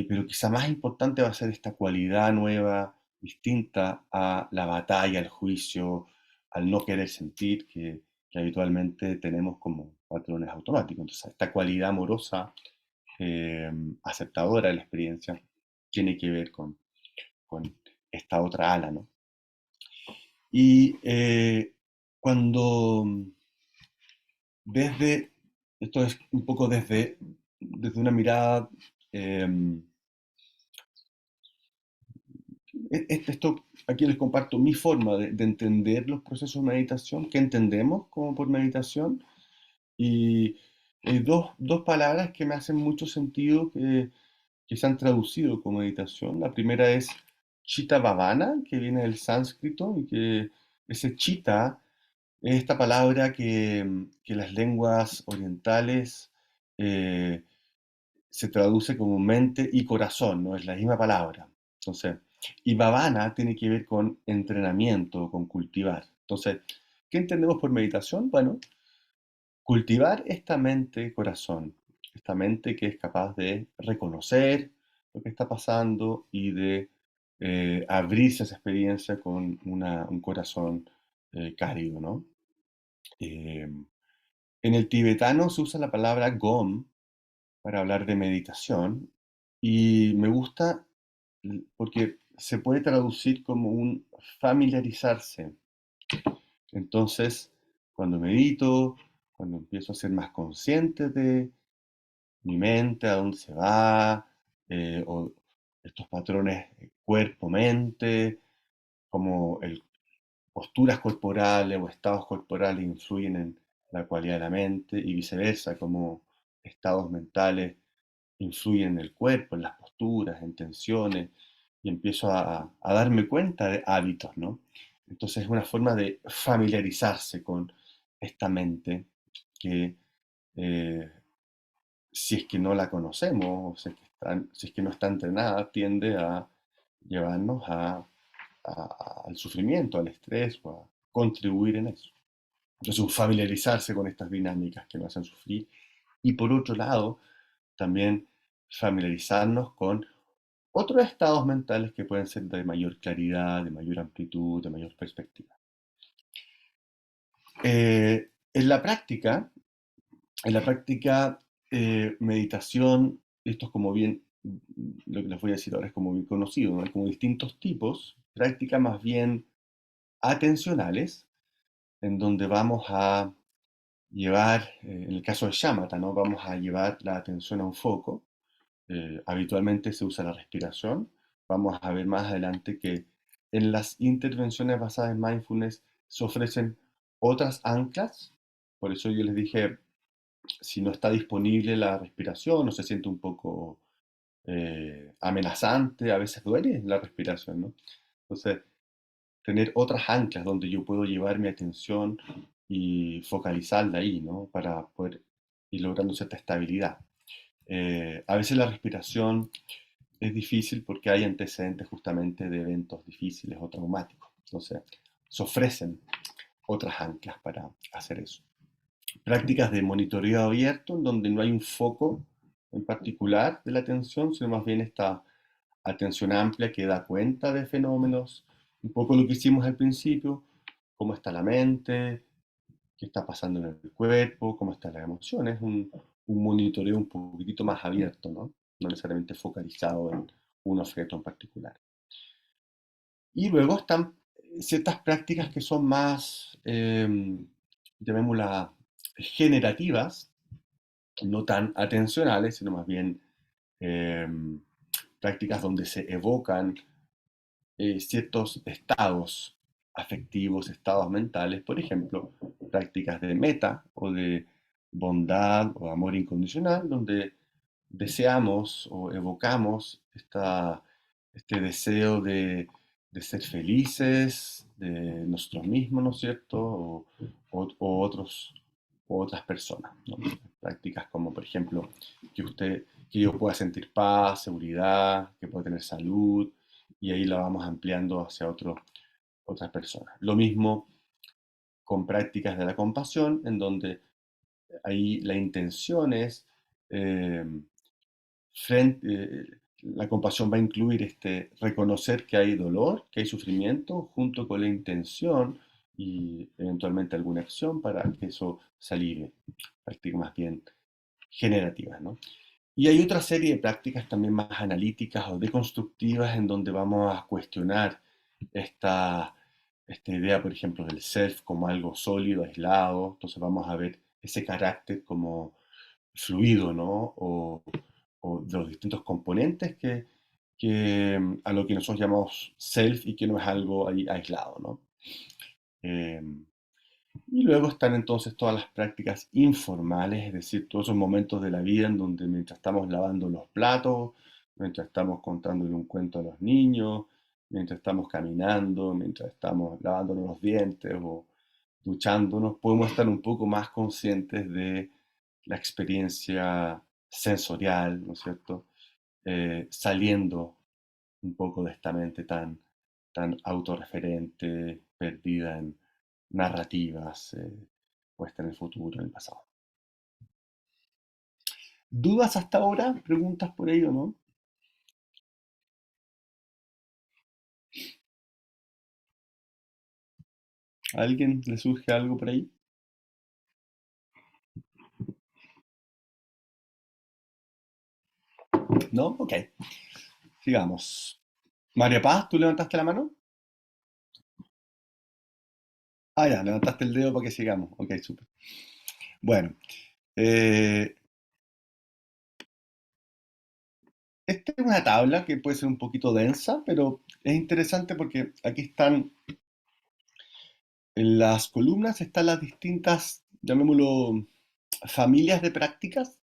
pero quizá más importante va a ser esta cualidad nueva, distinta a la batalla, al juicio, al no querer sentir que habitualmente tenemos como patrones automáticos. Entonces, esta cualidad amorosa, aceptadora de la experiencia, tiene que ver con esta otra ala, ¿no? Y cuando esto es un poco desde una mirada, esto aquí les comparto mi forma de entender los procesos de meditación, que entendemos como por meditación, y dos palabras que me hacen mucho sentido que se han traducido como meditación. La primera es Chitta Bhavana, que viene del sánscrito, y que ese chitta es esta palabra que las lenguas orientales eh, se traduce como mente y corazón, ¿no? Es la misma palabra. Entonces, y Bhavana tiene que ver con entrenamiento, con cultivar. Entonces, ¿qué entendemos por meditación? Bueno, cultivar esta mente-corazón, esta mente que es capaz de reconocer lo que está pasando y de abrirse a esa experiencia con un corazón cálido, ¿no? En el tibetano se usa la palabra gom para hablar de meditación y me gusta porque se puede traducir como un familiarizarse. Entonces, cuando medito, cuando empiezo a ser más consciente de mi mente, a dónde se va, o estos patrones cuerpo-mente, como posturas corporales o estados corporales influyen en la cualidad de la mente y viceversa, como estados mentales influyen en el cuerpo, en las posturas, en tensiones, y empiezo a darme cuenta de hábitos, ¿no? Entonces es una forma de familiarizarse con esta mente que eh, si es que no la conocemos, o si es que no está entrenada, tiende a llevarnos al sufrimiento, al estrés o a contribuir en eso. Entonces, un familiarizarse con estas dinámicas que nos hacen sufrir. Y por otro lado, también familiarizarnos con otros estados mentales que pueden ser de mayor claridad, de mayor amplitud, de mayor perspectiva. En la práctica, meditación, esto es como bien, lo que les voy a decir ahora es como bien conocido, ¿no? Hay como distintos tipos, prácticas más bien atencionales, en donde vamos a llevar, en el caso de shamatha, ¿no? Vamos a llevar la atención a un foco. Habitualmente se usa la respiración. Vamos a ver más adelante que en las intervenciones basadas en mindfulness se ofrecen otras anclas. Por eso yo les dije, si no está disponible la respiración o se siente un poco amenazante, a veces duele la respiración, ¿no? Entonces, tener otras anclas donde yo puedo llevar mi atención y focalizarla ahí, ¿no? Para poder ir logrando cierta estabilidad. A veces la respiración es difícil porque hay antecedentes justamente de eventos difíciles o traumáticos. Entonces, se ofrecen otras anclas para hacer eso. Prácticas de monitoreo abierto, en donde no hay un foco en particular de la atención, sino más bien esta atención amplia que da cuenta de fenómenos, un poco lo que hicimos al principio, cómo está la mente, qué está pasando en el cuerpo, cómo están las emociones, un monitoreo un poquitito más abierto, ¿no? No necesariamente focalizado en un objeto en particular. Y luego están ciertas prácticas que son más, llamémoslas, generativas, no tan atencionales, sino más bien eh, prácticas donde se evocan ciertos estados afectivos, estados mentales, por ejemplo, prácticas de meta o de bondad o amor incondicional, donde deseamos o evocamos este deseo de ser felices, de nosotros mismos, ¿no es cierto? O otras personas, ¿no? Prácticas como, por ejemplo, que yo pueda sentir paz, seguridad, que pueda tener salud, y ahí la vamos ampliando hacia otras personas. Lo mismo con prácticas de la compasión, en donde ahí la intención es, eh, la compasión va a incluir reconocer que hay dolor, que hay sufrimiento, junto con la intención y eventualmente alguna acción para que eso se alivie. Prácticas más bien generativas, ¿no? Y hay otra serie de prácticas también más analíticas o deconstructivas en donde vamos a cuestionar esta, esta idea, por ejemplo, del self como algo sólido, aislado. Entonces vamos a ver ese carácter como fluido, ¿no? O de los distintos componentes a lo que nosotros llamamos self y que no es algo ahí aislado, ¿no? Eh, y luego están entonces todas las prácticas informales, es decir, todos esos momentos de la vida en donde mientras estamos lavando los platos, mientras estamos contándole un cuento a los niños, mientras estamos caminando, mientras estamos lavándonos los dientes o duchándonos, podemos estar un poco más conscientes de la experiencia sensorial, ¿no es cierto? Saliendo un poco de esta mente tan autorreferente, perdida en narrativas puestas en el futuro, en el pasado. ¿Dudas hasta ahora? ¿Preguntas por ahí o no? ¿A alguien le surge algo por ahí? ¿No? Ok. Sigamos. María Paz, ¿tú levantaste la mano? Ah, ya, levantaste el dedo para que sigamos. Ok, súper. Bueno, eh, Esta es una tabla que puede ser un poquito densa, pero es interesante porque aquí están, en las columnas están las distintas, llamémoslo, familias de prácticas.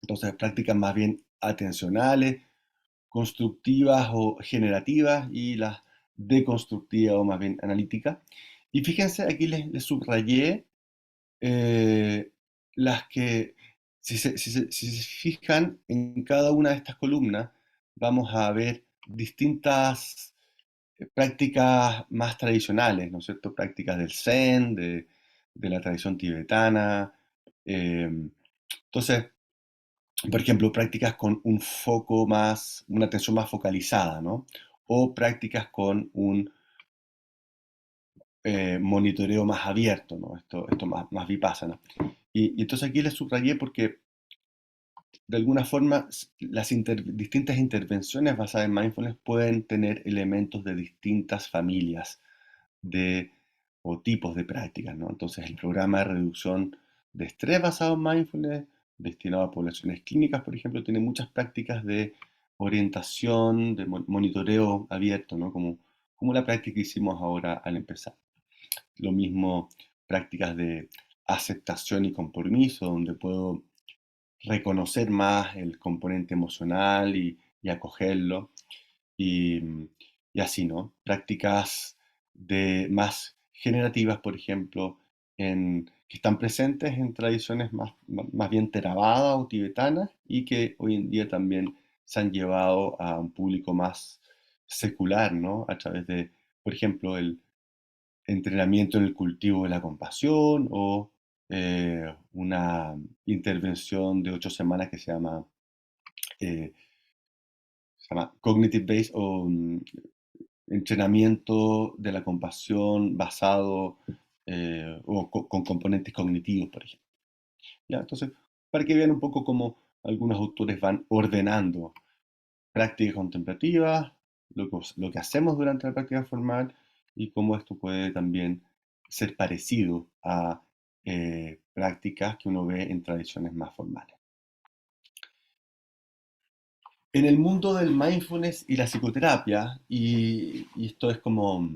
Entonces, prácticas más bien atencionales, constructivas o generativas y las deconstructivas o más bien analíticas. Y fíjense, aquí les subrayé eh, las que, si se fijan en cada una de estas columnas, vamos a ver distintas prácticas más tradicionales, ¿no es cierto? Prácticas del Zen, de la tradición tibetana. Entonces, por ejemplo, prácticas con un foco más, una atención más focalizada, ¿no? O prácticas con un monitoreo más abierto, ¿no? Esto más vipassana. Y entonces aquí les subrayé porque de alguna forma las distintas intervenciones basadas en mindfulness pueden tener elementos de distintas familias de, o tipos de prácticas, ¿no? Entonces el programa de reducción de estrés basado en mindfulness, destinado a poblaciones clínicas, por ejemplo, tiene muchas prácticas de orientación, de monitoreo abierto, ¿no? Como la práctica que hicimos ahora al empezar. Lo mismo prácticas de aceptación y compromiso, donde puedo reconocer más el componente emocional y acogerlo. Y, y así, ¿no? Prácticas más generativas, por ejemplo, que están presentes en tradiciones más bien theravadas o tibetanas y que hoy en día también se han llevado a un público más secular, ¿no? A través de, por ejemplo, el entrenamiento en el cultivo de la compasión o una intervención de 8 semanas que eh, se llama Cognitive Based o entrenamiento de la compasión basado o con componentes cognitivos, por ejemplo. ¿Ya? Entonces, para que vean un poco cómo algunos autores van ordenando prácticas contemplativas, lo que hacemos durante la práctica formal y cómo esto puede también ser parecido a prácticas que uno ve en tradiciones más formales. En el mundo del mindfulness y la psicoterapia, y esto es como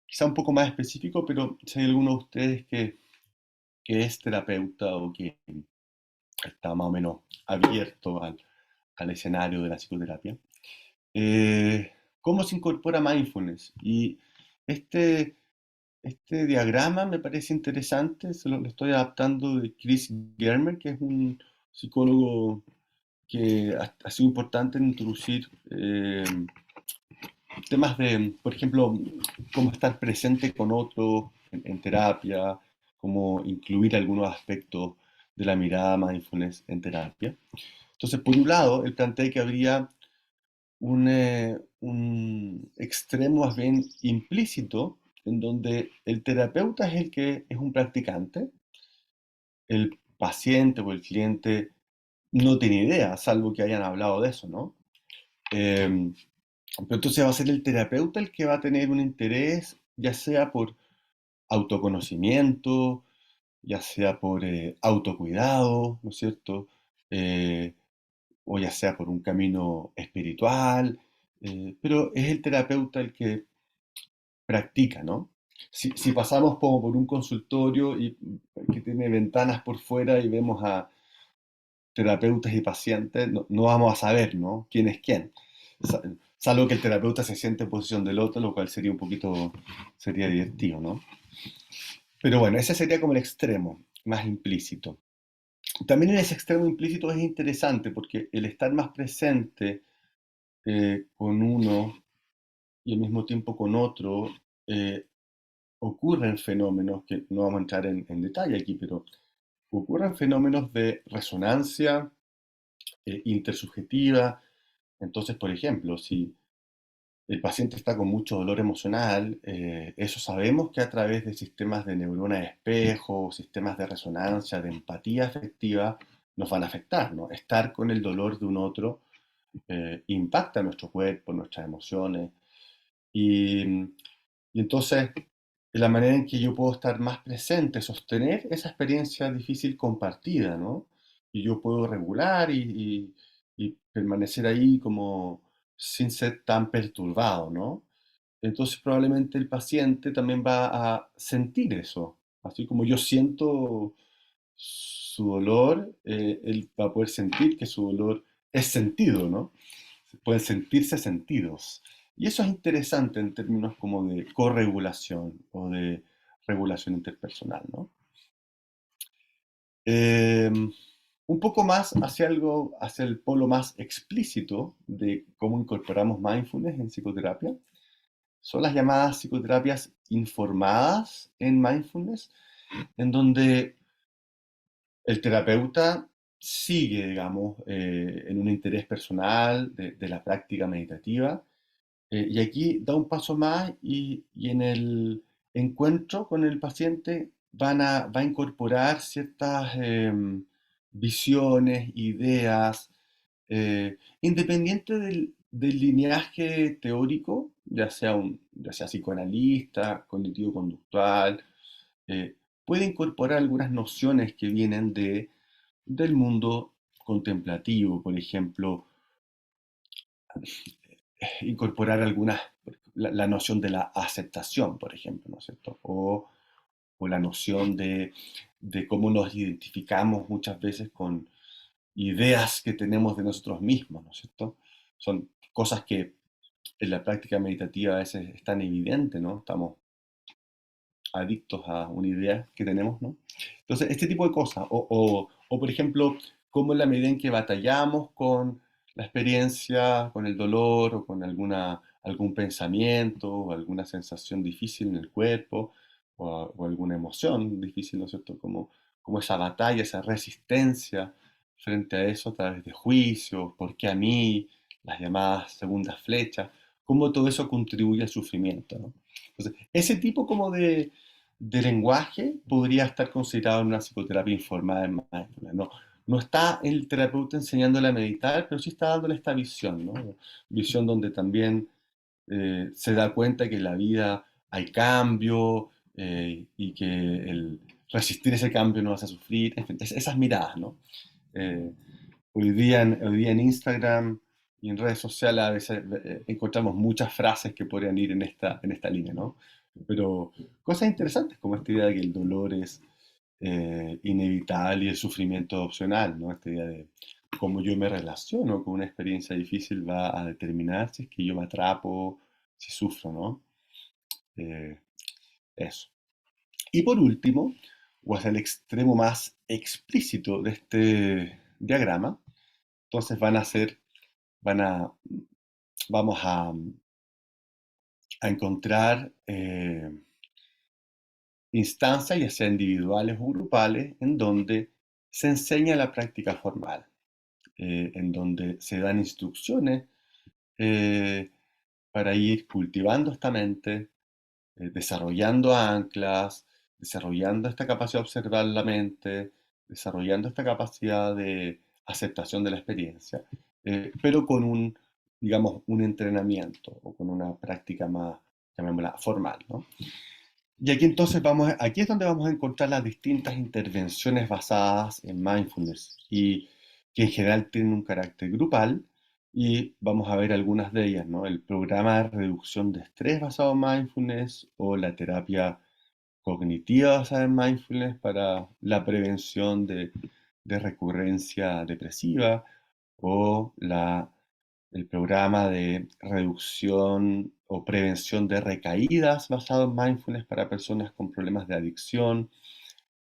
quizá un poco más específico, pero si hay alguno de ustedes que es terapeuta o que está más o menos abierto al escenario de la psicoterapia, eh, ¿cómo se incorpora mindfulness? Y este, este diagrama me parece interesante, lo estoy adaptando de Chris Germer, que es un psicólogo que ha sido importante en introducir temas de, por ejemplo, cómo estar presente con otro en terapia, cómo incluir algunos aspectos de la mirada mindfulness en terapia. Entonces, por un lado, él plantea que habría un extremo más bien implícito en donde el terapeuta es el que es un practicante, el paciente o el cliente no tiene idea, salvo que hayan hablado de eso, ¿no? Pero entonces va a ser el terapeuta el que va a tener un interés, ya sea por autoconocimiento, ya sea por autocuidado, ¿no es cierto? Eh, o ya sea por un camino espiritual, pero es el terapeuta el que practica, ¿no? Si pasamos como por un consultorio que tiene ventanas por fuera y vemos a terapeutas y pacientes, no vamos a saber, ¿no? ¿Quién es quién? Salvo que el terapeuta se siente en posición del otro, lo cual sería divertido, ¿no? Pero bueno, ese sería como el extremo más implícito. También en ese extremo implícito es interesante porque el estar más presente con uno y al mismo tiempo con otro, ocurren fenómenos que no vamos a entrar en detalle aquí, pero ocurren fenómenos de resonancia intersubjetiva. Entonces, por ejemplo, si el paciente está con mucho dolor emocional, eso sabemos que a través de sistemas de neuronas de espejo, sistemas de resonancia, de empatía afectiva, nos van a afectar, ¿no? Estar con el dolor de un otro impacta nuestro cuerpo, nuestras emociones. Y, y entonces, la manera en que yo puedo estar más presente, sostener esa experiencia difícil compartida, ¿no? Y yo puedo regular y permanecer ahí como sin ser tan perturbado, ¿no? Entonces probablemente el paciente también va a sentir eso. Así como yo siento su dolor, él va a poder sentir que su dolor es sentido, ¿no? Pueden sentirse sentidos. Y eso es interesante en términos como de corregulación o de regulación interpersonal, ¿no? Un poco más hacia algo, hacia el polo más explícito de cómo incorporamos mindfulness en psicoterapia, son las llamadas psicoterapias informadas en mindfulness, en donde el terapeuta sigue, digamos, en un interés personal de la práctica meditativa, y aquí da un paso más y en el encuentro con el paciente va a incorporar ciertas visiones, ideas, independiente del lineaje teórico, ya sea psicoanalista, cognitivo-conductual, eh, puede incorporar algunas nociones que vienen del mundo contemplativo, por ejemplo, incorporar la noción de la aceptación, por ejemplo, ¿no es cierto? O la noción de cómo nos identificamos muchas veces con ideas que tenemos de nosotros mismos, ¿no es cierto? Son cosas que en la práctica meditativa a veces es tan evidente, ¿no? Estamos adictos a una idea que tenemos, ¿no? Entonces, este tipo de cosas, o por ejemplo, cómo en la medida en que batallamos con la experiencia, con el dolor o con algún pensamiento o alguna sensación difícil en el cuerpo o alguna emoción difícil, ¿no es cierto? Como esa batalla, esa resistencia frente a eso a través de juicios, ¿por qué a mí? Las llamadas segundas flechas, cómo todo eso contribuye al sufrimiento, ¿no? Entonces, ese tipo como de lenguaje podría estar considerado en una psicoterapia informada en mindfulness. No, no está el terapeuta enseñándole a meditar, pero sí está dándole esta visión, ¿no? Visión donde también se da cuenta que en la vida hay cambio, y que el resistir ese cambio no vas a sufrir, en fin, esas miradas, ¿no? Eh, hoy día en Instagram y en redes sociales a veces encontramos muchas frases que podrían ir en esta línea, ¿no? Pero cosas interesantes como esta idea de que el dolor es inevitable y el sufrimiento opcional, ¿no? Esta idea de cómo yo me relaciono con una experiencia difícil va a determinar si es que yo me atrapo, si sufro, ¿no? Eh, eso. Y por último, o hacia el extremo más explícito de este diagrama, entonces van a, vamos a encontrar instancias, ya sea individuales o grupales, en donde se enseña la práctica formal, en donde se dan instrucciones eh, para ir cultivando esta mente, desarrollando anclas, desarrollando esta capacidad de observar la mente, desarrollando esta capacidad de aceptación de la experiencia, pero con digamos, un entrenamiento o con una práctica más, llamémosla, formal, ¿no? Y aquí entonces aquí es donde vamos a encontrar las distintas intervenciones basadas en mindfulness y que en general tienen un carácter grupal y vamos a ver algunas de ellas, ¿no? El programa de reducción de estrés basado en mindfulness o la terapia cognitiva basada en mindfulness para la prevención de recurrencia depresiva o el programa de reducción o prevención de recaídas basado en mindfulness para personas con problemas de adicción.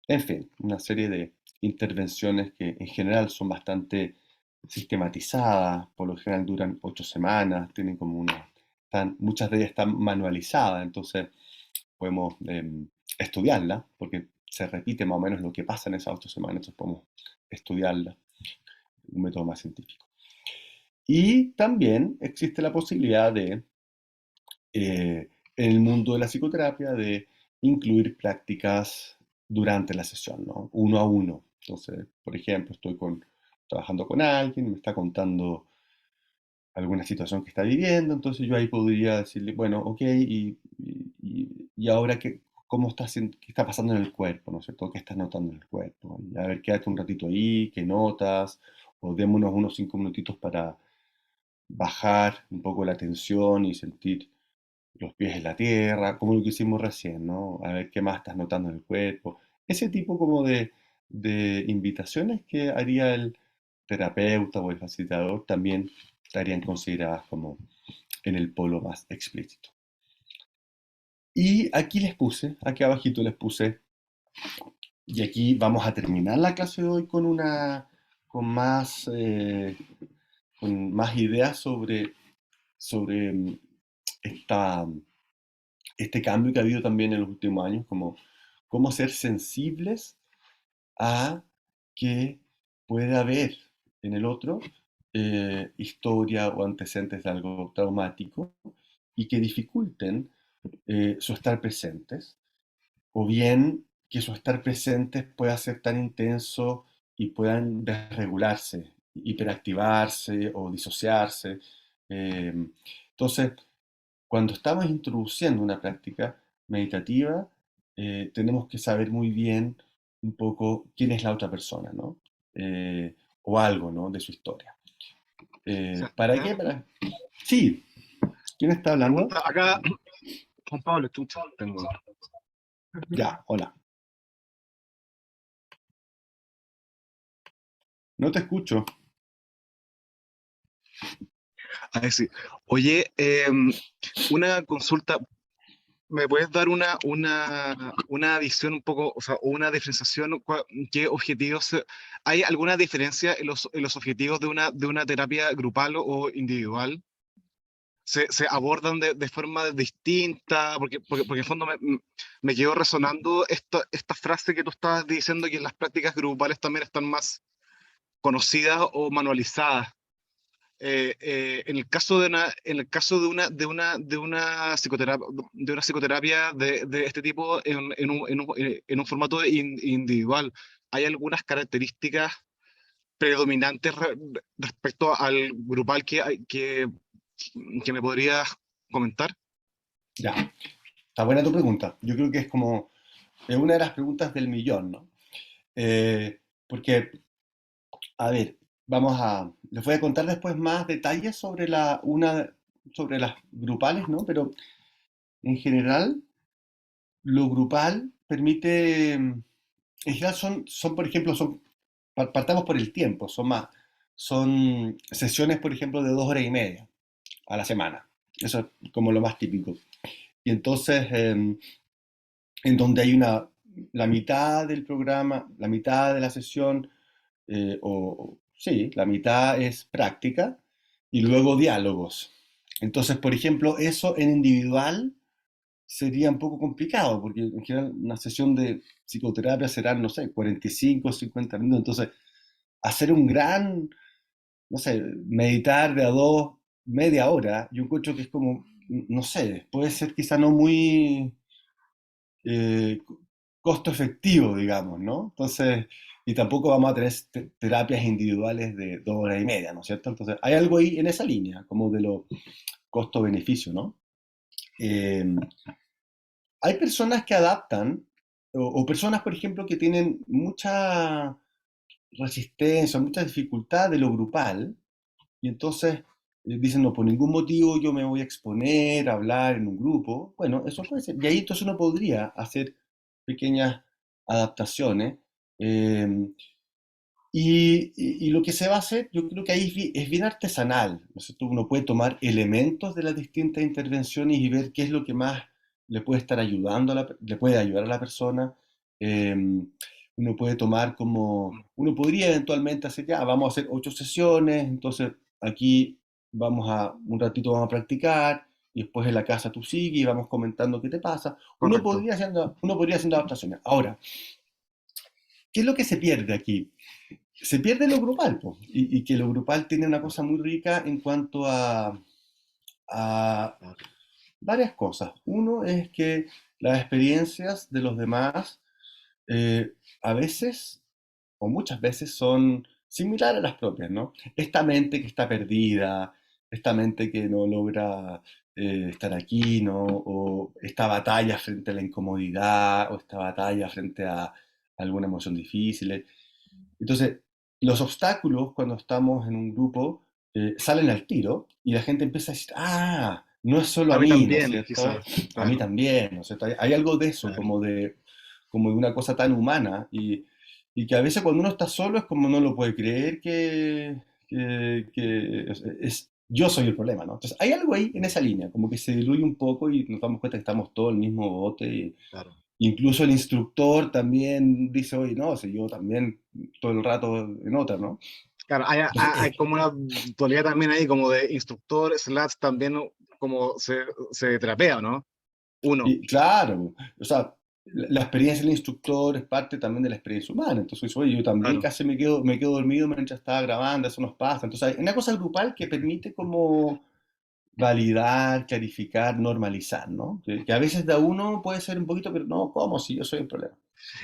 En fin, una serie de intervenciones que en general son bastante sistematizadas, por lo general duran 8 semanas, tienen como muchas de ellas están manualizadas, entonces podemos estudiarla, porque se repite más o menos lo que pasa en esas 8 semanas, entonces podemos estudiarla, un método más científico. Y también existe la posibilidad en el mundo de la psicoterapia, de incluir prácticas durante la sesión, ¿no? Uno a uno. Entonces, por ejemplo, trabajando con alguien, me está contando alguna situación que está viviendo, entonces yo ahí podría decirle, bueno, ok, y ahora cómo qué está pasando en el cuerpo, ¿no es cierto? ¿Qué estás notando en el cuerpo? Y a ver, quédate un ratito ahí, qué notas, o démonos unos 5 minutitos para bajar un poco la tensión y sentir los pies en la tierra, como lo que hicimos recién, ¿no? A ver qué más estás notando en el cuerpo. Ese tipo como de invitaciones que haría el terapeuta o el facilitador también estarían consideradas como en el polo más explícito. Y aquí les puse, aquí abajito les puse, y aquí vamos a terminar la clase de hoy con más, con más ideas sobre esta, este cambio que ha habido también en los últimos años, como cómo ser sensibles a que puede haber en el otro historia o antecedentes de algo traumático y que dificulten su estar presentes, o bien que su estar presentes pueda ser tan intenso y puedan desregularse, hiperactivarse o disociarse. Eh, entonces, cuando estamos introduciendo una práctica meditativa, tenemos que saber muy bien un poco quién es la otra persona, ¿no? O algo, ¿no? De su historia. ¿Para qué? Sí, ¿quién está hablando? Pregunta acá, Juan Pablo, escucha, tengo. Ya, hola. No te escucho. A ver, sí. Oye, una consulta, ¿me puedes dar una visión un poco, o sea, o una diferenciación? ¿Qué objetivos, hay alguna diferencia en los objetivos de una terapia grupal o individual? Se abordan de forma distinta? Porque en fondo me quedó resonando esta frase que tú estabas diciendo, que las prácticas grupales también están más conocidas o manualizadas. En el caso en el caso de una psicoterapia de este tipo en un formato individual, ¿hay algunas características predominantes respecto al grupal que me podrías comentar? Ya, está buena tu pregunta. Yo creo que es como es una de las preguntas del millón, ¿no? Porque, a ver, les voy a contar después más detalles sobre las grupales, ¿no? Pero en general, lo grupal permite, en general por ejemplo, partamos por el tiempo, son sesiones, por ejemplo, de 2 horas y media a la semana. Eso es como lo más típico. Y entonces, en donde hay la mitad del programa, la mitad de la sesión, sí, la mitad es práctica y luego diálogos. Entonces, por ejemplo, eso en individual sería un poco complicado, porque en general una sesión de psicoterapia será, no sé, 45 o 50 minutos. Entonces, hacer no sé, meditar de a dos, media hora, yo encuentro que es como, no sé, puede ser quizá no muy eh, costo efectivo, digamos, ¿no? Entonces, y tampoco vamos a tener terapias individuales de 2 horas y media, ¿no es cierto? Entonces, hay algo ahí en esa línea, como de lo costo-beneficio, ¿no? Eh, Hay personas que adaptan, o personas, por ejemplo, que tienen mucha resistencia, mucha dificultad de lo grupal, y entonces dicen, no, por ningún motivo yo me voy a exponer a hablar en un grupo. Bueno, eso puede ser. Y ahí entonces uno podría hacer pequeñas adaptaciones. eh, y lo que se va a hacer, yo creo que ahí es bien artesanal, ¿no es cierto? Uno puede tomar elementos de las distintas intervenciones y ver qué es lo que más le puede estar ayudando, le puede ayudar a la persona. Eh, Uno puede tomar uno podría eventualmente hacer, ya, vamos a hacer 8 sesiones, entonces aquí un ratito vamos a practicar, y después en la casa tú sigues y vamos comentando qué te pasa. Correcto. Uno podría haciendo adaptaciones. Ahora, ¿qué es lo que se pierde aquí? Se pierde lo grupal, po, y que lo grupal tiene una cosa muy rica en cuanto a varias cosas. Uno es que las experiencias de los demás a veces, o muchas veces, son similares a las propias, ¿no? Esta mente que está perdida, esta mente que no logra estar aquí, ¿no? O esta batalla frente a la incomodidad, o esta batalla frente a alguna emoción difícil. Entonces, los obstáculos cuando estamos en un grupo salen al tiro y la gente empieza a decir, ah, no es solo A a mí mí, ¿no es también, cierto? quizás, A mí claro, también, ¿no es cierto? Hay algo de eso, claro. como de una cosa tan humana y que a veces cuando uno está solo es como no lo puede creer que yo soy el problema, ¿no? Entonces hay algo ahí en esa línea, como que se diluye un poco y nos damos cuenta que estamos todos en el mismo bote y Claro. incluso el instructor también dice, oye, no, si yo también todo el rato en otra, ¿no? Claro, Entonces, hay como una dualidad también ahí, como de instructor, slash también como se terapea, ¿no? Uno, y claro, o sea, la experiencia del instructor es parte también de la experiencia humana. Entonces, oye, yo también claro. casi me quedo dormido mientras estaba grabando, eso nos pasa. Entonces, hay una cosa grupal que permite como validar, clarificar, normalizar, ¿no? Que a veces de uno puede ser un poquito, pero no, ¿cómo? Si yo soy el problema.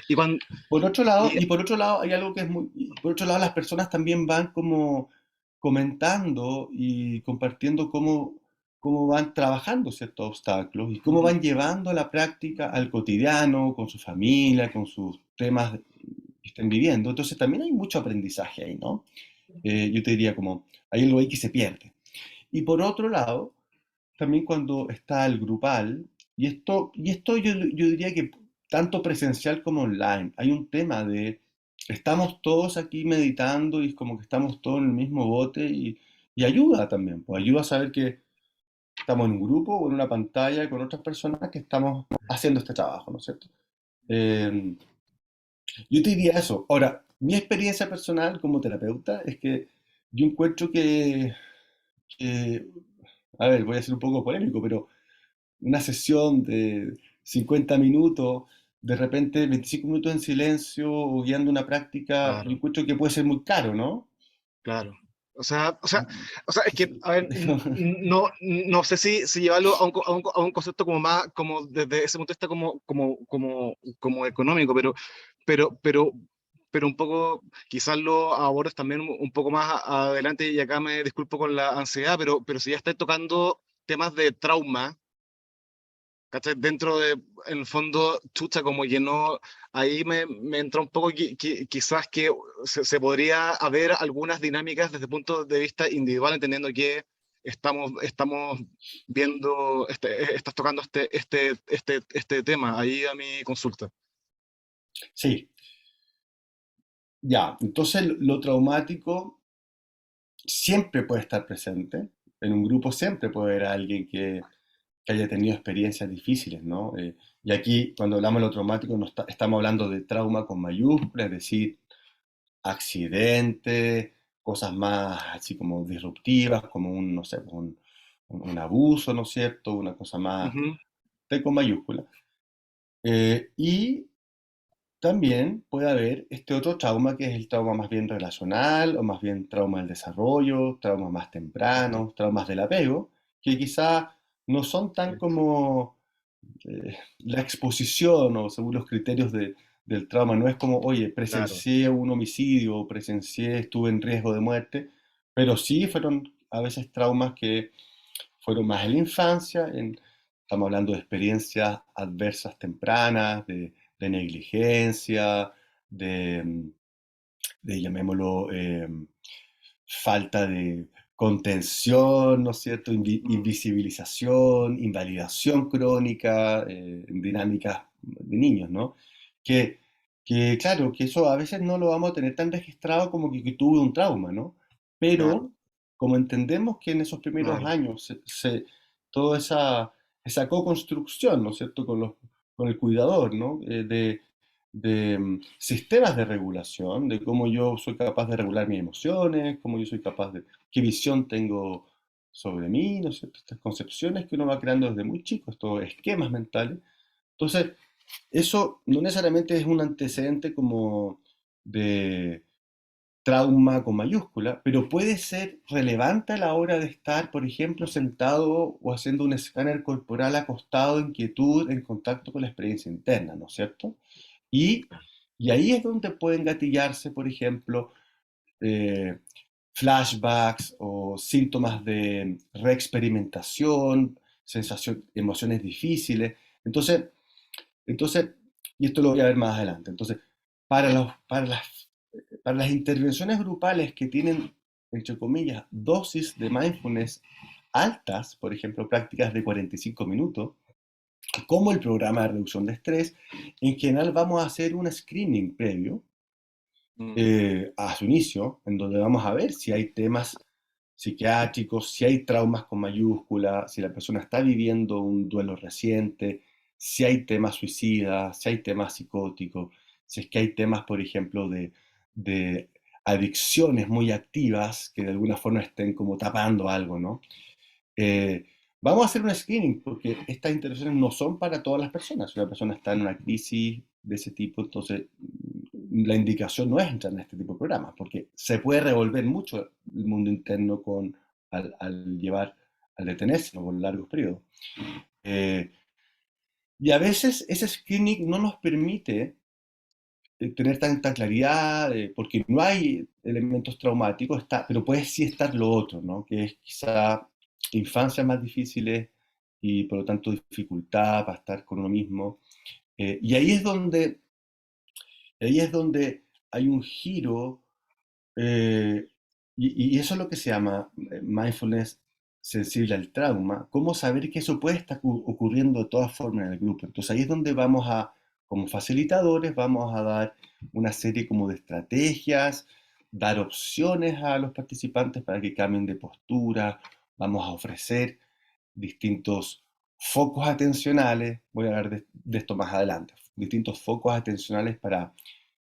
Y cuando, y, Por otro lado, hay algo que es muy, y por otro lado, las personas también van como comentando y compartiendo cómo van trabajando ciertos obstáculos y cómo ujú, van llevando a la práctica al cotidiano, con su familia, con sus temas que estén viviendo. Entonces también hay mucho aprendizaje ahí, ¿no? Yo te diría como, hay algo ahí que se pierde. Y por otro lado, también cuando está el grupal, y esto yo diría que tanto presencial como online, hay un tema de, estamos todos aquí meditando y es como que estamos todos en el mismo bote y ayuda también, pues ayuda a saber que estamos en un grupo o en una pantalla con otras personas que estamos haciendo este trabajo, ¿no es cierto? Eh, yo te diría eso. Ahora, mi experiencia personal como terapeuta es que yo encuentro que a ver, voy a ser un poco polémico, pero una sesión de 50 minutos, de repente 25 minutos en silencio o guiando una práctica, yo claro, encuentro que puede ser muy caro, ¿no? claro. Es que, a ver, no sé si llevarlo a un concepto como más, como desde ese punto de vista como económico, pero, pero, pero un poco, quizás lo abordes también un poco más adelante y acá me disculpo con la ansiedad, pero si ya estáis tocando temas de trauma, ¿cachai? Dentro de, en el fondo, chucha, como que no, ahí me entra un poco quizás que se podría haber algunas dinámicas desde el punto de vista individual, entendiendo que estamos viendo, estás tocando este tema ahí a mi consulta. Sí, ya, entonces lo traumático siempre puede estar presente, en un grupo siempre puede haber alguien que haya tenido experiencias difíciles, ¿no? Y aquí, cuando hablamos de lo traumático, no estamos hablando de trauma con mayúsculas, es decir, accidentes, cosas más así como disruptivas, como un, no sé, un abuso, ¿no es cierto? Una cosa más Ujú, T con mayúscula. Y también puede haber este otro trauma que es el trauma más bien relacional o más bien trauma del desarrollo, traumas más claro, tempranos, traumas del apego, que quizá no son tan sí, como la exposición o según los criterios del trauma, no es como, oye, claro, presencié un homicidio o presencié, estuve en riesgo de muerte, pero sí fueron a veces traumas que fueron más en la infancia, estamos hablando de experiencias adversas tempranas, de negligencia, de, llamémoslo, falta de contención, ¿no es cierto? mm, Invisibilización, invalidación crónica, en dinámicas de niños, ¿no? Que, claro, que eso a veces no lo vamos a tener tan registrado como que tuve un trauma, ¿no? claro, Pero como entendemos que en esos primeros claro, años toda esa co-construcción, ¿no es cierto?, con el cuidador, ¿no? De sistemas de regulación, de cómo yo soy capaz de regular mis emociones, cómo yo soy capaz de, qué visión tengo sobre mí, ¿no es cierto? Estas concepciones que uno va creando desde muy chico, estos esquemas mentales. Entonces, eso no necesariamente es un antecedente como de trauma con mayúscula, pero puede ser relevante a la hora de estar, por ejemplo, sentado o haciendo un escáner corporal acostado en quietud, en contacto con la experiencia interna, ¿no es cierto? Y, y ahí es donde pueden gatillarse, por ejemplo, eh, flashbacks o síntomas de reexperimentación, emociones difíciles. Entonces, y esto lo voy a ver más adelante. Entonces, para las para las intervenciones grupales que tienen, entre comillas, dosis de mindfulness altas, por ejemplo, prácticas de 45 minutos, como el programa de reducción de estrés, en general vamos a hacer un screening previo a su inicio, en donde vamos a ver si hay temas psiquiátricos, si hay traumas con mayúscula, si la persona está viviendo un duelo reciente, si hay temas suicidas, si hay temas psicóticos, si es que hay temas, por ejemplo, de adicciones muy activas que de alguna forma estén como tapando algo, ¿no? Eh, Vamos a hacer un screening porque estas intervenciones no son para todas las personas. Si una persona está en una crisis de ese tipo, entonces la indicación no es entrar en este tipo de programas, porque se puede revolver mucho el mundo interno al al detenerse, ¿no? Por largos periodos. Y a veces ese screening no nos permite tener tanta claridad, porque no hay elementos traumáticos, pero puede sí estar lo otro, ¿no? Que es quizá infancias más difíciles y por lo tanto dificultad para estar con uno mismo. Y ahí es donde hay un giro, eh, y eso es lo que se llama mindfulness sensible al trauma, cómo saber que eso puede estar ocurriendo de todas formas en el grupo. Entonces ahí es donde vamos a, como facilitadores, vamos a dar una serie como de estrategias, dar opciones a los participantes para que cambien de postura, vamos a ofrecer distintos focos atencionales, voy a hablar de esto más adelante, distintos focos atencionales para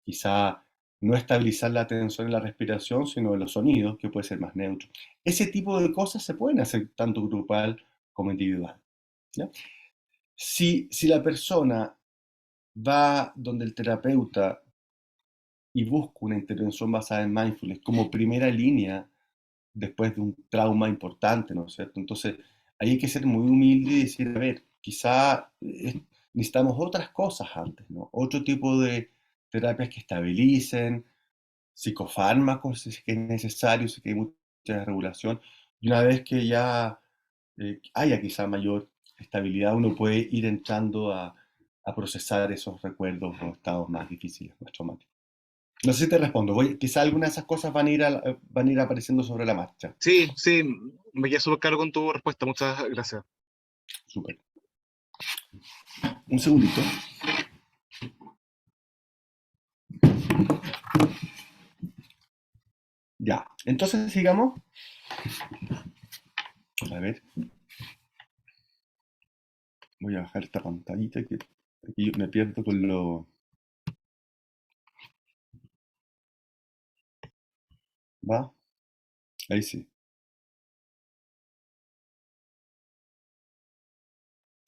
quizá no estabilizar la atención en la respiración, sino en los sonidos, que puede ser más neutro. Ese tipo de cosas se pueden hacer tanto grupal como individual. ¿Ya? Si la persona va donde el terapeuta y busca una intervención basada en mindfulness como primera línea después de un trauma importante, ¿no es cierto? Entonces, ahí hay que ser muy humilde y decir, a ver, quizá necesitamos otras cosas antes, ¿no? Otro tipo de terapias que estabilicen, psicofármacos, si es que es necesario, si es que hay mucha regulación. Y una vez que ya haya quizá mayor estabilidad, uno puede ir entrando a procesar esos recuerdos o estados más difíciles, más traumáticos. No sé si te respondo. Quizá algunas de esas cosas van a ir apareciendo sobre la marcha. Sí, sí, me quedé súper claro con tu respuesta. Muchas gracias. Súper. Un segundito. Ya, entonces sigamos. A ver. Voy a bajar esta pantallita que aquí me pierdo con lo... ¿Va? Ahí sí.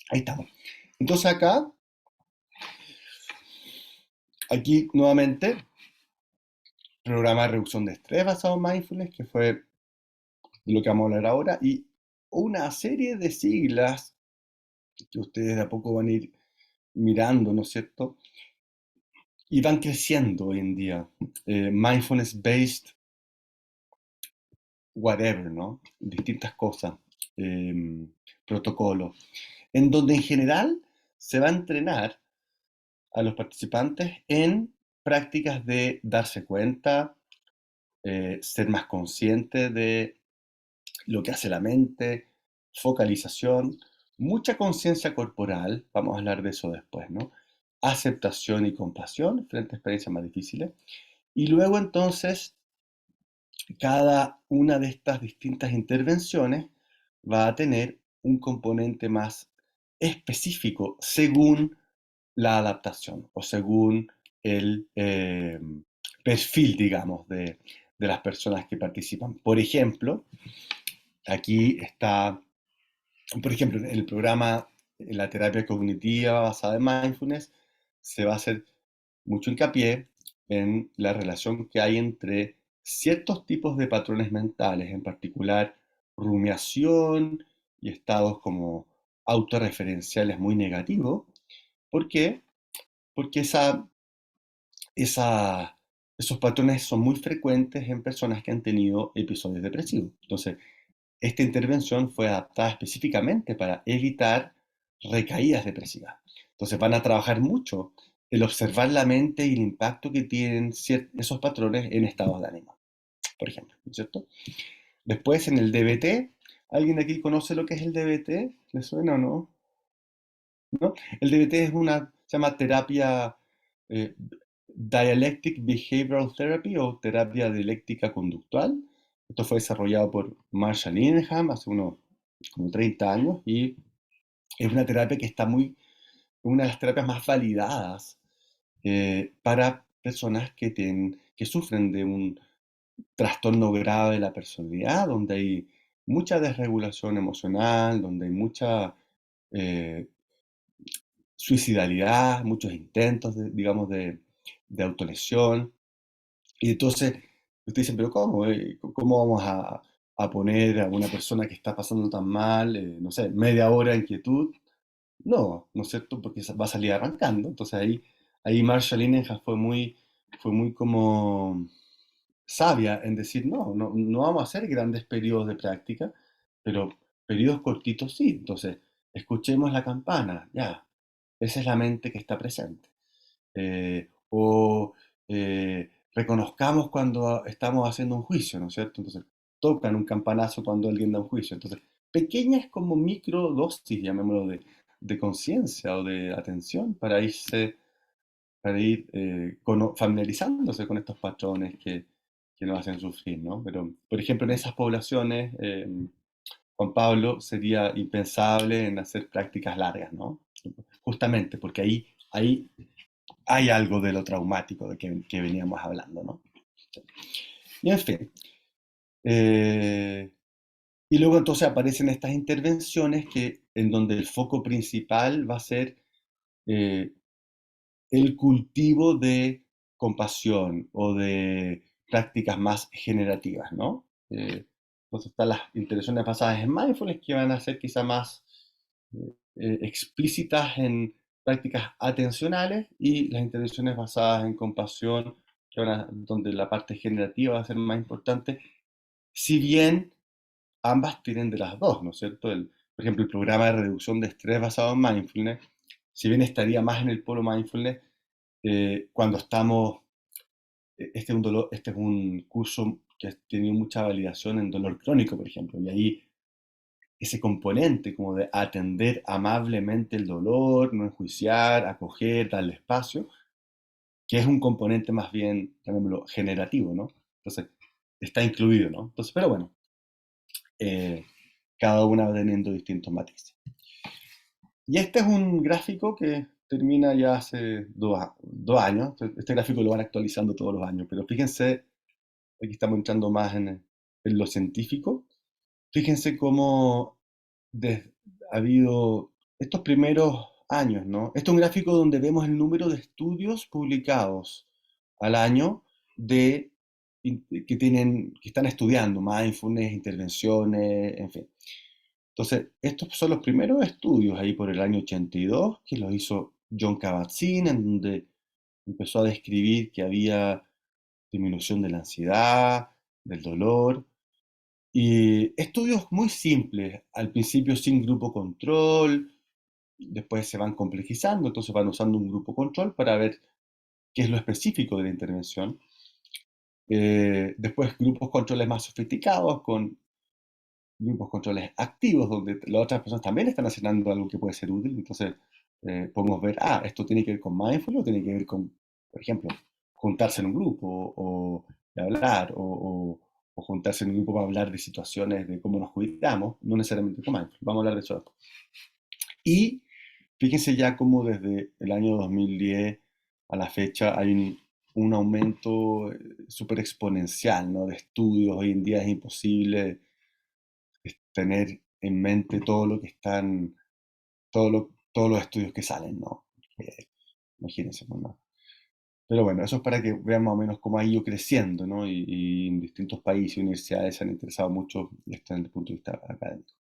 Ahí estamos. Entonces acá, aquí nuevamente, programa de reducción de estrés basado en mindfulness, que fue de lo que vamos a hablar ahora, y una serie de siglas que ustedes de a poco van a ir mirando, ¿no es cierto? Y van creciendo hoy en día. Mindfulness-based whatever, ¿no? Distintas cosas, protocolos, en donde en general se va a entrenar a los participantes en prácticas de darse cuenta, ser más consciente de lo que hace la mente, focalización, mucha conciencia corporal, vamos a hablar de eso después, ¿no? Aceptación y compasión frente a experiencias más difíciles. Y luego entonces, cada una de estas distintas intervenciones va a tener un componente más específico según la adaptación o según el perfil, digamos, de las personas que participan. Por ejemplo, aquí está, por ejemplo, en el programa, en la terapia cognitiva basada en mindfulness, se va a hacer mucho hincapié en la relación que hay entre ciertos tipos de patrones mentales, en particular rumiación y estados como autorreferenciales muy negativos. ¿Por qué? Porque esos patrones son muy frecuentes en personas que han tenido episodios depresivos. Entonces, esta intervención fue adaptada específicamente para evitar recaídas depresivas. Entonces van a trabajar mucho el observar la mente y el impacto que tienen esos patrones en estados de ánimo, por ejemplo, ¿no es cierto? Después en el DBT, ¿alguien de aquí conoce lo que es el DBT? ¿Le suena o no? ¿No? El DBT se llama terapia eh, Dialectic Behavioral Therapy o terapia dialéctica conductual. Esto fue desarrollado por Marshall Linehan hace unos como 30 años y es una terapia que está una de las terapias más validadas para personas que sufren de un trastorno grave de la personalidad, donde hay mucha desregulación emocional, donde hay mucha eh, suicidalidad, muchos intentos, digamos, de autolesión. Y entonces, ustedes dicen, pero ¿cómo? ¿Cómo vamos a poner a una persona que está pasando tan mal, no sé, media hora en quietud? No, ¿no es cierto? Porque va a salir arrancando. Entonces ahí Marshall Linehan fue muy como sabia en decir, no vamos a hacer grandes periodos de práctica, pero periodos cortitos sí. Entonces, escuchemos la campana, ya, esa es la mente que está presente. O reconozcamos cuando estamos haciendo un juicio, ¿no es cierto? Entonces, tocan un campanazo cuando alguien da un juicio. Entonces, pequeñas como microdosis, llamémoslo, de conciencia o de atención para ir familiarizándose con estos patrones que nos hacen sufrir, ¿no? Pero, por ejemplo, en esas poblaciones, Juan Pablo, sería impensable en hacer prácticas largas, ¿no? Justamente porque ahí hay algo de lo traumático de que veníamos hablando, ¿no? Y en fin. Y luego entonces aparecen estas intervenciones en donde el foco principal va a ser eh, el cultivo de compasión o de prácticas más generativas, ¿no? Entonces están las intervenciones basadas en mindfulness que van a ser quizá más explícitas en prácticas atencionales y las intervenciones basadas en compasión, donde la parte generativa va a ser más importante, si bien ambas tienen de las dos, ¿no es cierto? Por ejemplo, el programa de reducción de estrés basado en mindfulness, si bien estaría más en el polo mindfulness, cuando estamos, este es un curso que ha tenido mucha validación en dolor crónico, por ejemplo, y ahí ese componente como de atender amablemente el dolor, no enjuiciar, acoger, darle espacio, que es un componente más bien, llamémoslo, generativo, ¿no? Entonces, está incluido, ¿no? Entonces, pero bueno, eh, cada una va teniendo distintos matices. Y este es un gráfico que termina ya hace 2 años. Este gráfico lo van actualizando todos los años, pero fíjense, aquí estamos entrando más en lo científico. Fíjense cómo ha habido estos primeros años, ¿no? Este es un gráfico donde vemos el número de estudios publicados al año que están estudiando mindfulness, intervenciones, en fin. Entonces, estos son los primeros estudios ahí por el año 82 que los hizo John Kabat-Zinn, en donde empezó a describir que había disminución de la ansiedad, del dolor, y estudios muy simples, al principio sin grupo control, después se van complejizando, entonces van usando un grupo control para ver qué es lo específico de la intervención. Después grupos controles más sofisticados con grupos controles activos, donde las otras personas también están haciendo algo que puede ser útil. Entonces, podemos ver, esto tiene que ver con mindfulness, o tiene que ver con, por ejemplo, juntarse en un grupo o hablar, o juntarse en un grupo para hablar de situaciones de cómo nos cuidamos, no necesariamente con mindfulness. Vamos a hablar de eso después. Y fíjense ya cómo desde el año 2010 a la fecha hay un aumento súper exponencial, ¿no? De estudios. Hoy en día es imposible tener en mente todo lo que están, todos los estudios que salen, ¿no? Imagínense, ¿no? Pero bueno, eso es para que vean más o menos cómo ha ido creciendo, ¿no? Y en distintos países y universidades se han interesado mucho esto desde el punto de vista académico.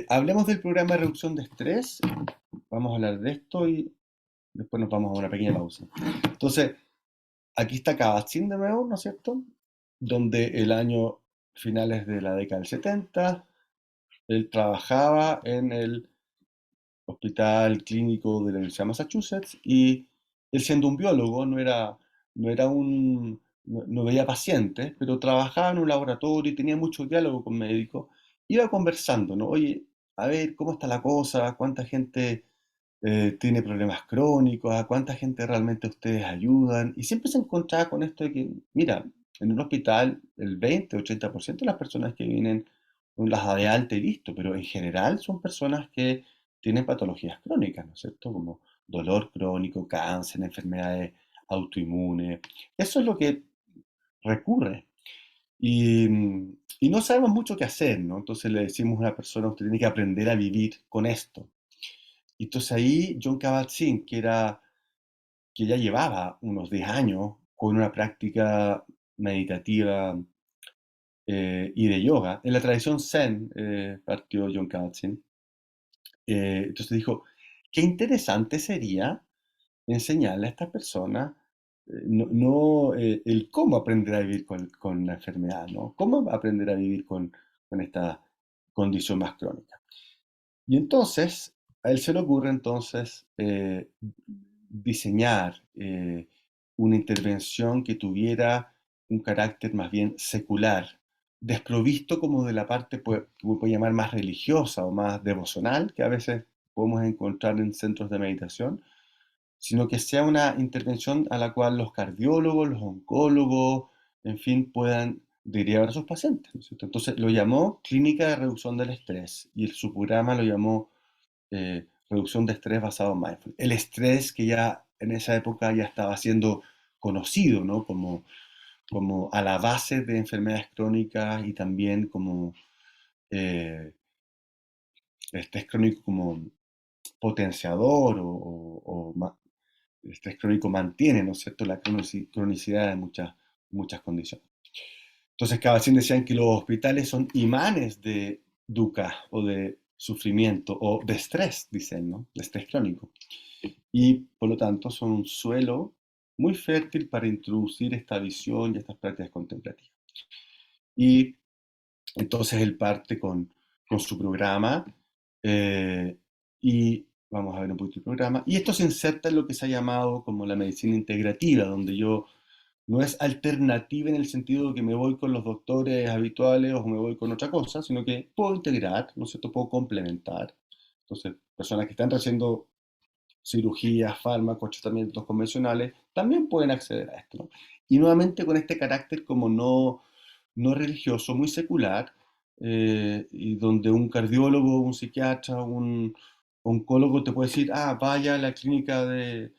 Hablemos del programa de reducción de estrés. Vamos a hablar de esto y después nos vamos a una pequeña pausa. Entonces, aquí está Kabat-Zinn de nuevo, ¿no es cierto? Donde el año finales de la década del 70, él trabajaba en el hospital clínico de la Universidad de Massachusetts, y él, siendo un biólogo, no veía pacientes, pero trabajaba en un laboratorio y tenía mucho diálogo con médicos. Iba conversando, ¿no? Oye, a ver, ¿cómo está la cosa? ¿Cuánta gente tiene problemas crónicos? ¿A cuánta gente realmente ustedes ayudan? Y siempre se encontraba con esto de que, mira, en un hospital el 20-80% de las personas que vienen son las de alta y listo, pero en general son personas que tienen patologías crónicas, ¿no es cierto? Como dolor crónico, cáncer, enfermedades autoinmunes. Eso es lo que recurre. Y, y no sabemos mucho qué hacer, ¿no? Entonces le decimos a una persona, usted tiene que aprender a vivir con esto. Y entonces ahí John Kabat-Zinn, que ya llevaba unos 10 años con una práctica meditativa y de yoga, en la tradición Zen partió John Kabat-Zinn. Entonces dijo, qué interesante sería enseñarle a estas personas el cómo aprender a vivir con la enfermedad, ¿no? Cómo aprender a vivir con esta condición más crónica. Y entonces, a él se le ocurre entonces diseñar una intervención que tuviera un carácter más bien secular, desprovisto como de la parte que uno puede llamar más religiosa o más devocional, que a veces podemos encontrar en centros de meditación, sino que sea una intervención a la cual los cardiólogos, los oncólogos, en fin, puedan derivar a sus pacientes, ¿no es cierto? Entonces lo llamó Clínica de Reducción del Estrés y su programa lo llamó Reducción de Estrés basado en Mindfulness. El estrés que ya en esa época ya estaba siendo conocido, ¿no? Como a la base de enfermedades crónicas y también como estrés crónico como potenciador el estrés crónico mantiene, ¿no es cierto?, la cronicidad de muchas condiciones. Entonces, Kabat-Zinn decían que los hospitales son imanes de dukkha o de sufrimiento o de estrés, dicen, ¿no?, de estrés crónico. Y por lo tanto son un suelo muy fértil para introducir esta visión y estas prácticas contemplativas. Y entonces él parte con su programa y vamos a ver un poquito el programa. Y esto se inserta en lo que se ha llamado como la medicina integrativa, donde yo no es alternativa en el sentido de que me voy con los doctores habituales o me voy con otra cosa, sino que puedo integrar, ¿no es cierto? Puedo complementar. Entonces, personas que están haciendo cirugías, fármacos, tratamientos convencionales, también pueden acceder a esto, ¿no? Y nuevamente con este carácter como no religioso, muy secular, y donde un cardiólogo, un psiquiatra, un oncólogo te puede decir, vaya a la clínica del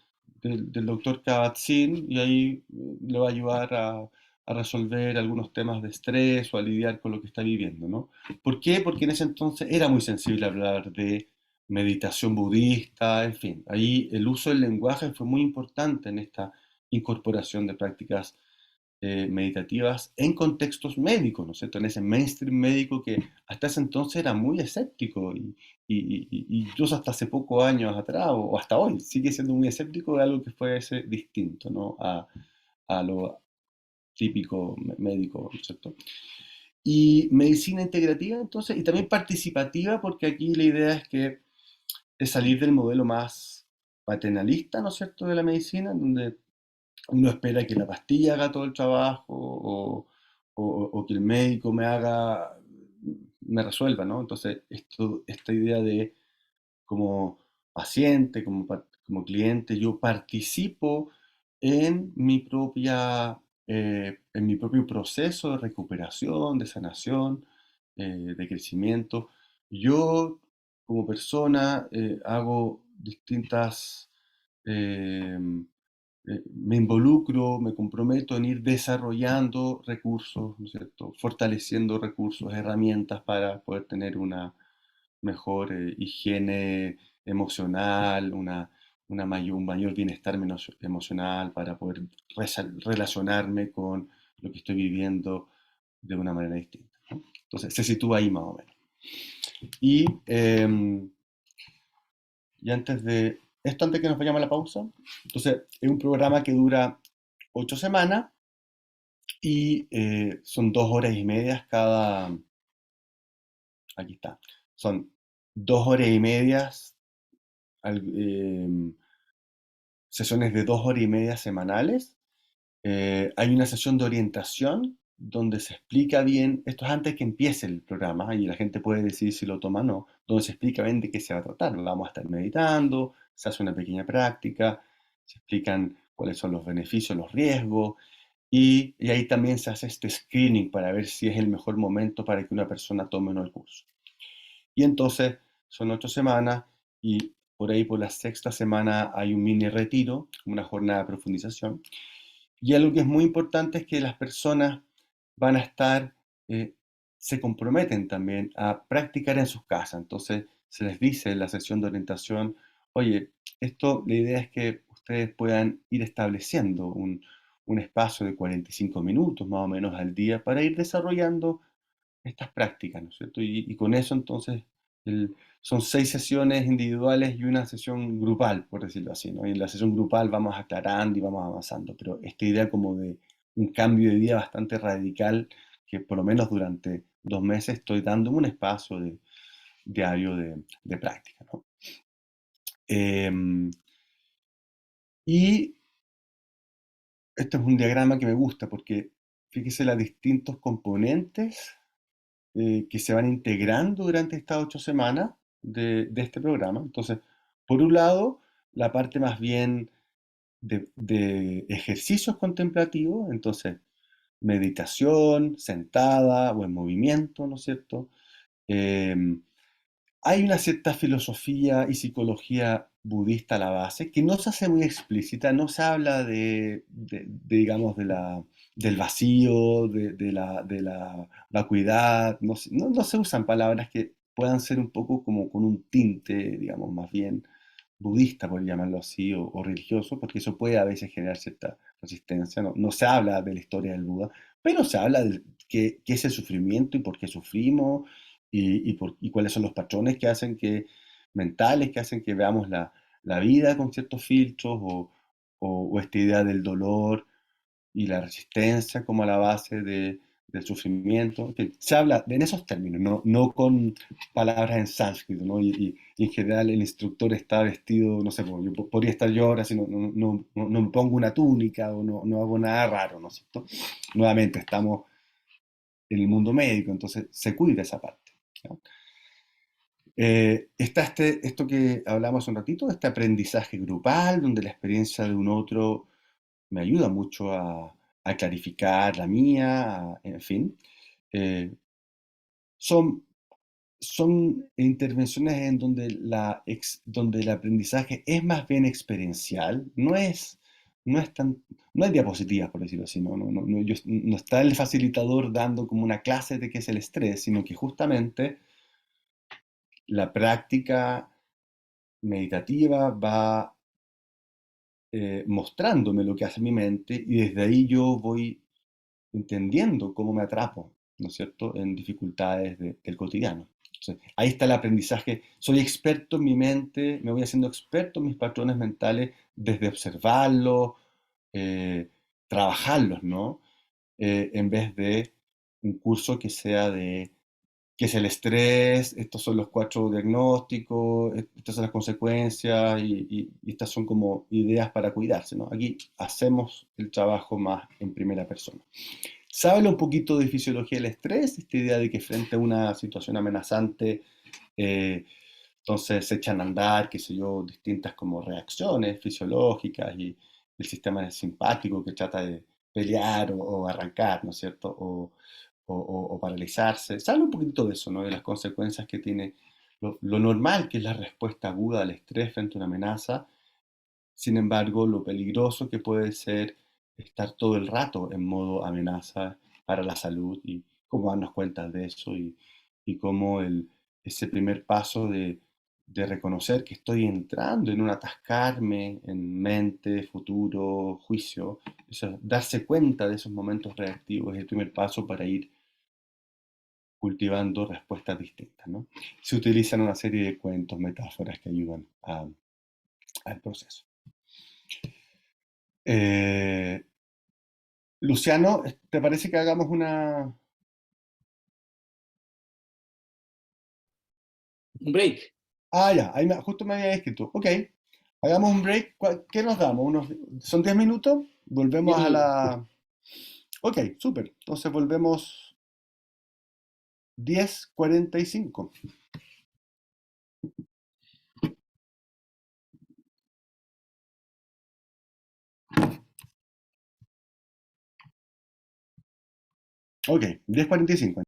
doctor Kabat-Zinn y ahí le va a ayudar a resolver algunos temas de estrés o a lidiar con lo que está viviendo, ¿no? ¿Por qué? Porque en ese entonces era muy sensible hablar de meditación budista, en fin. Ahí el uso del lenguaje fue muy importante en esta incorporación de prácticas meditativas en contextos médicos, ¿no es cierto? En ese mainstream médico que hasta ese entonces era muy escéptico y incluso hasta hace pocos años atrás o hasta hoy sigue siendo muy escéptico de algo que fuese distinto, ¿no? A lo típico médico, ¿no es cierto? Y medicina integrativa, entonces, y también participativa, porque aquí la idea es salir del modelo más paternalista, ¿no es cierto?, de la medicina, donde uno espera que la pastilla haga todo el trabajo o que el médico me resuelva, ¿no? Entonces, esta idea de como paciente, como cliente, yo participo en mi propio proceso de recuperación, de sanación, de crecimiento. Yo, como persona, hago distintas me involucro, me comprometo en ir desarrollando recursos, ¿no es cierto?, fortaleciendo recursos, herramientas para poder tener una mejor higiene emocional, un mayor bienestar emocional, para poder relacionarme con lo que estoy viviendo de una manera distinta, ¿no? Entonces, se sitúa ahí más o menos. Y antes de que nos vayamos a la pausa, entonces es un programa que dura 8 semanas y son 2 horas y media aquí está, son 2 horas y media sesiones de 2 horas y media semanales. Hay una sesión de orientación donde se explica bien, esto es antes que empiece el programa y la gente puede decidir si lo toma o no, donde se explica bien de qué se va a tratar. Vamos a estar meditando, se hace una pequeña práctica, se explican cuáles son los beneficios, los riesgos, y ahí también se hace este screening para ver si es el mejor momento para que una persona tome o no el curso. Y entonces son 8 semanas y por ahí por la 6ª semana hay un mini retiro, una jornada de profundización. Y algo que es muy importante es que las personas van a estar, se comprometen también a practicar en sus casas. Entonces se les dice en la sesión de orientación, oye, esto, la idea es que ustedes puedan ir estableciendo un espacio de 45 minutos más o menos al día para ir desarrollando estas prácticas, ¿no es cierto? Y con eso entonces son 6 sesiones individuales y una sesión grupal, por decirlo así, ¿no? Y en la sesión grupal vamos aclarando y vamos avanzando, pero esta idea como de un cambio de vida bastante radical, que por lo menos durante 2 meses estoy dándome un espacio diario de práctica, ¿no? Y este es un diagrama que me gusta porque fíjese los distintos componentes que se van integrando durante estas 8 semanas de este programa. Entonces, por un lado, la parte más bien de ejercicios contemplativos, entonces, meditación, sentada o en movimiento, ¿no es cierto? Em, Hay una cierta filosofía y psicología budista a la base, que no se hace muy explícita, no se habla digamos, del vacío, de la vacuidad, no se usan palabras que puedan ser un poco como con un tinte, digamos, más bien budista, por llamarlo así, o religioso, porque eso puede a veces generar cierta resistencia. No se habla de la historia del Buda, pero se habla de qué es el sufrimiento y por qué sufrimos, y cuáles son los patrones mentales que hacen que veamos la vida con ciertos filtros, o esta idea del dolor y la resistencia como a la base del sufrimiento. En fin, se habla en esos términos, no con palabras en sánscrito, ¿no? Y en general el instructor está vestido, no sé, podría estar yo ahora si no me pongo una túnica o no hago nada raro, ¿no es cierto? Nuevamente, estamos en el mundo médico, entonces se cuida esa parte, ¿no? Está esto que hablamos hace un ratito, este aprendizaje grupal, donde la experiencia de un otro me ayuda mucho a clarificar la mía, en fin. Eh, son, son intervenciones en donde, donde el aprendizaje es más bien experiencial, no hay diapositivas, por decirlo así, no está el facilitador dando como una clase de qué es el estrés, sino que justamente la práctica meditativa va mostrándome lo que hace mi mente y desde ahí yo voy entendiendo cómo me atrapo, ¿no es cierto?, en dificultades del cotidiano. Entonces, ahí está el aprendizaje. Soy experto en mi mente, me voy haciendo experto en mis patrones mentales desde observarlos, eh, trabajarlos, ¿no? En vez de un curso que sea de qué es el estrés, estos son los 4 diagnósticos, estas son las consecuencias y estas son como ideas para cuidarse, ¿no? Aquí hacemos el trabajo más en primera persona. Se habla un poquito de fisiología del estrés, esta idea de que frente a una situación amenazante, entonces se echan a andar, qué sé yo, distintas como reacciones fisiológicas y el sistema simpático que trata de pelear o arrancar, ¿no es cierto? O paralizarse. Se habla un poquito de eso, ¿no? De las consecuencias que tiene lo normal, que es la respuesta aguda al estrés frente a una amenaza. Sin embargo, lo peligroso que puede ser estar todo el rato en modo amenaza para la salud y cómo darnos cuenta de eso y cómo ese primer paso de reconocer que estoy entrando en un atascarme en mente, futuro, juicio, darse cuenta de esos momentos reactivos es el primer paso para ir cultivando respuestas distintas, ¿no? Se utilizan una serie de cuentos, metáforas que ayudan al proceso. Luciano, ¿te parece que hagamos Un break. Ah, ya, ahí justo me había escrito. Ok, hagamos un break. ¿Qué nos damos? ¿Son 10 minutos? Volvemos 10 a minutos. la... Ok, súper. Entonces volvemos 10:45. Ok, 10:45.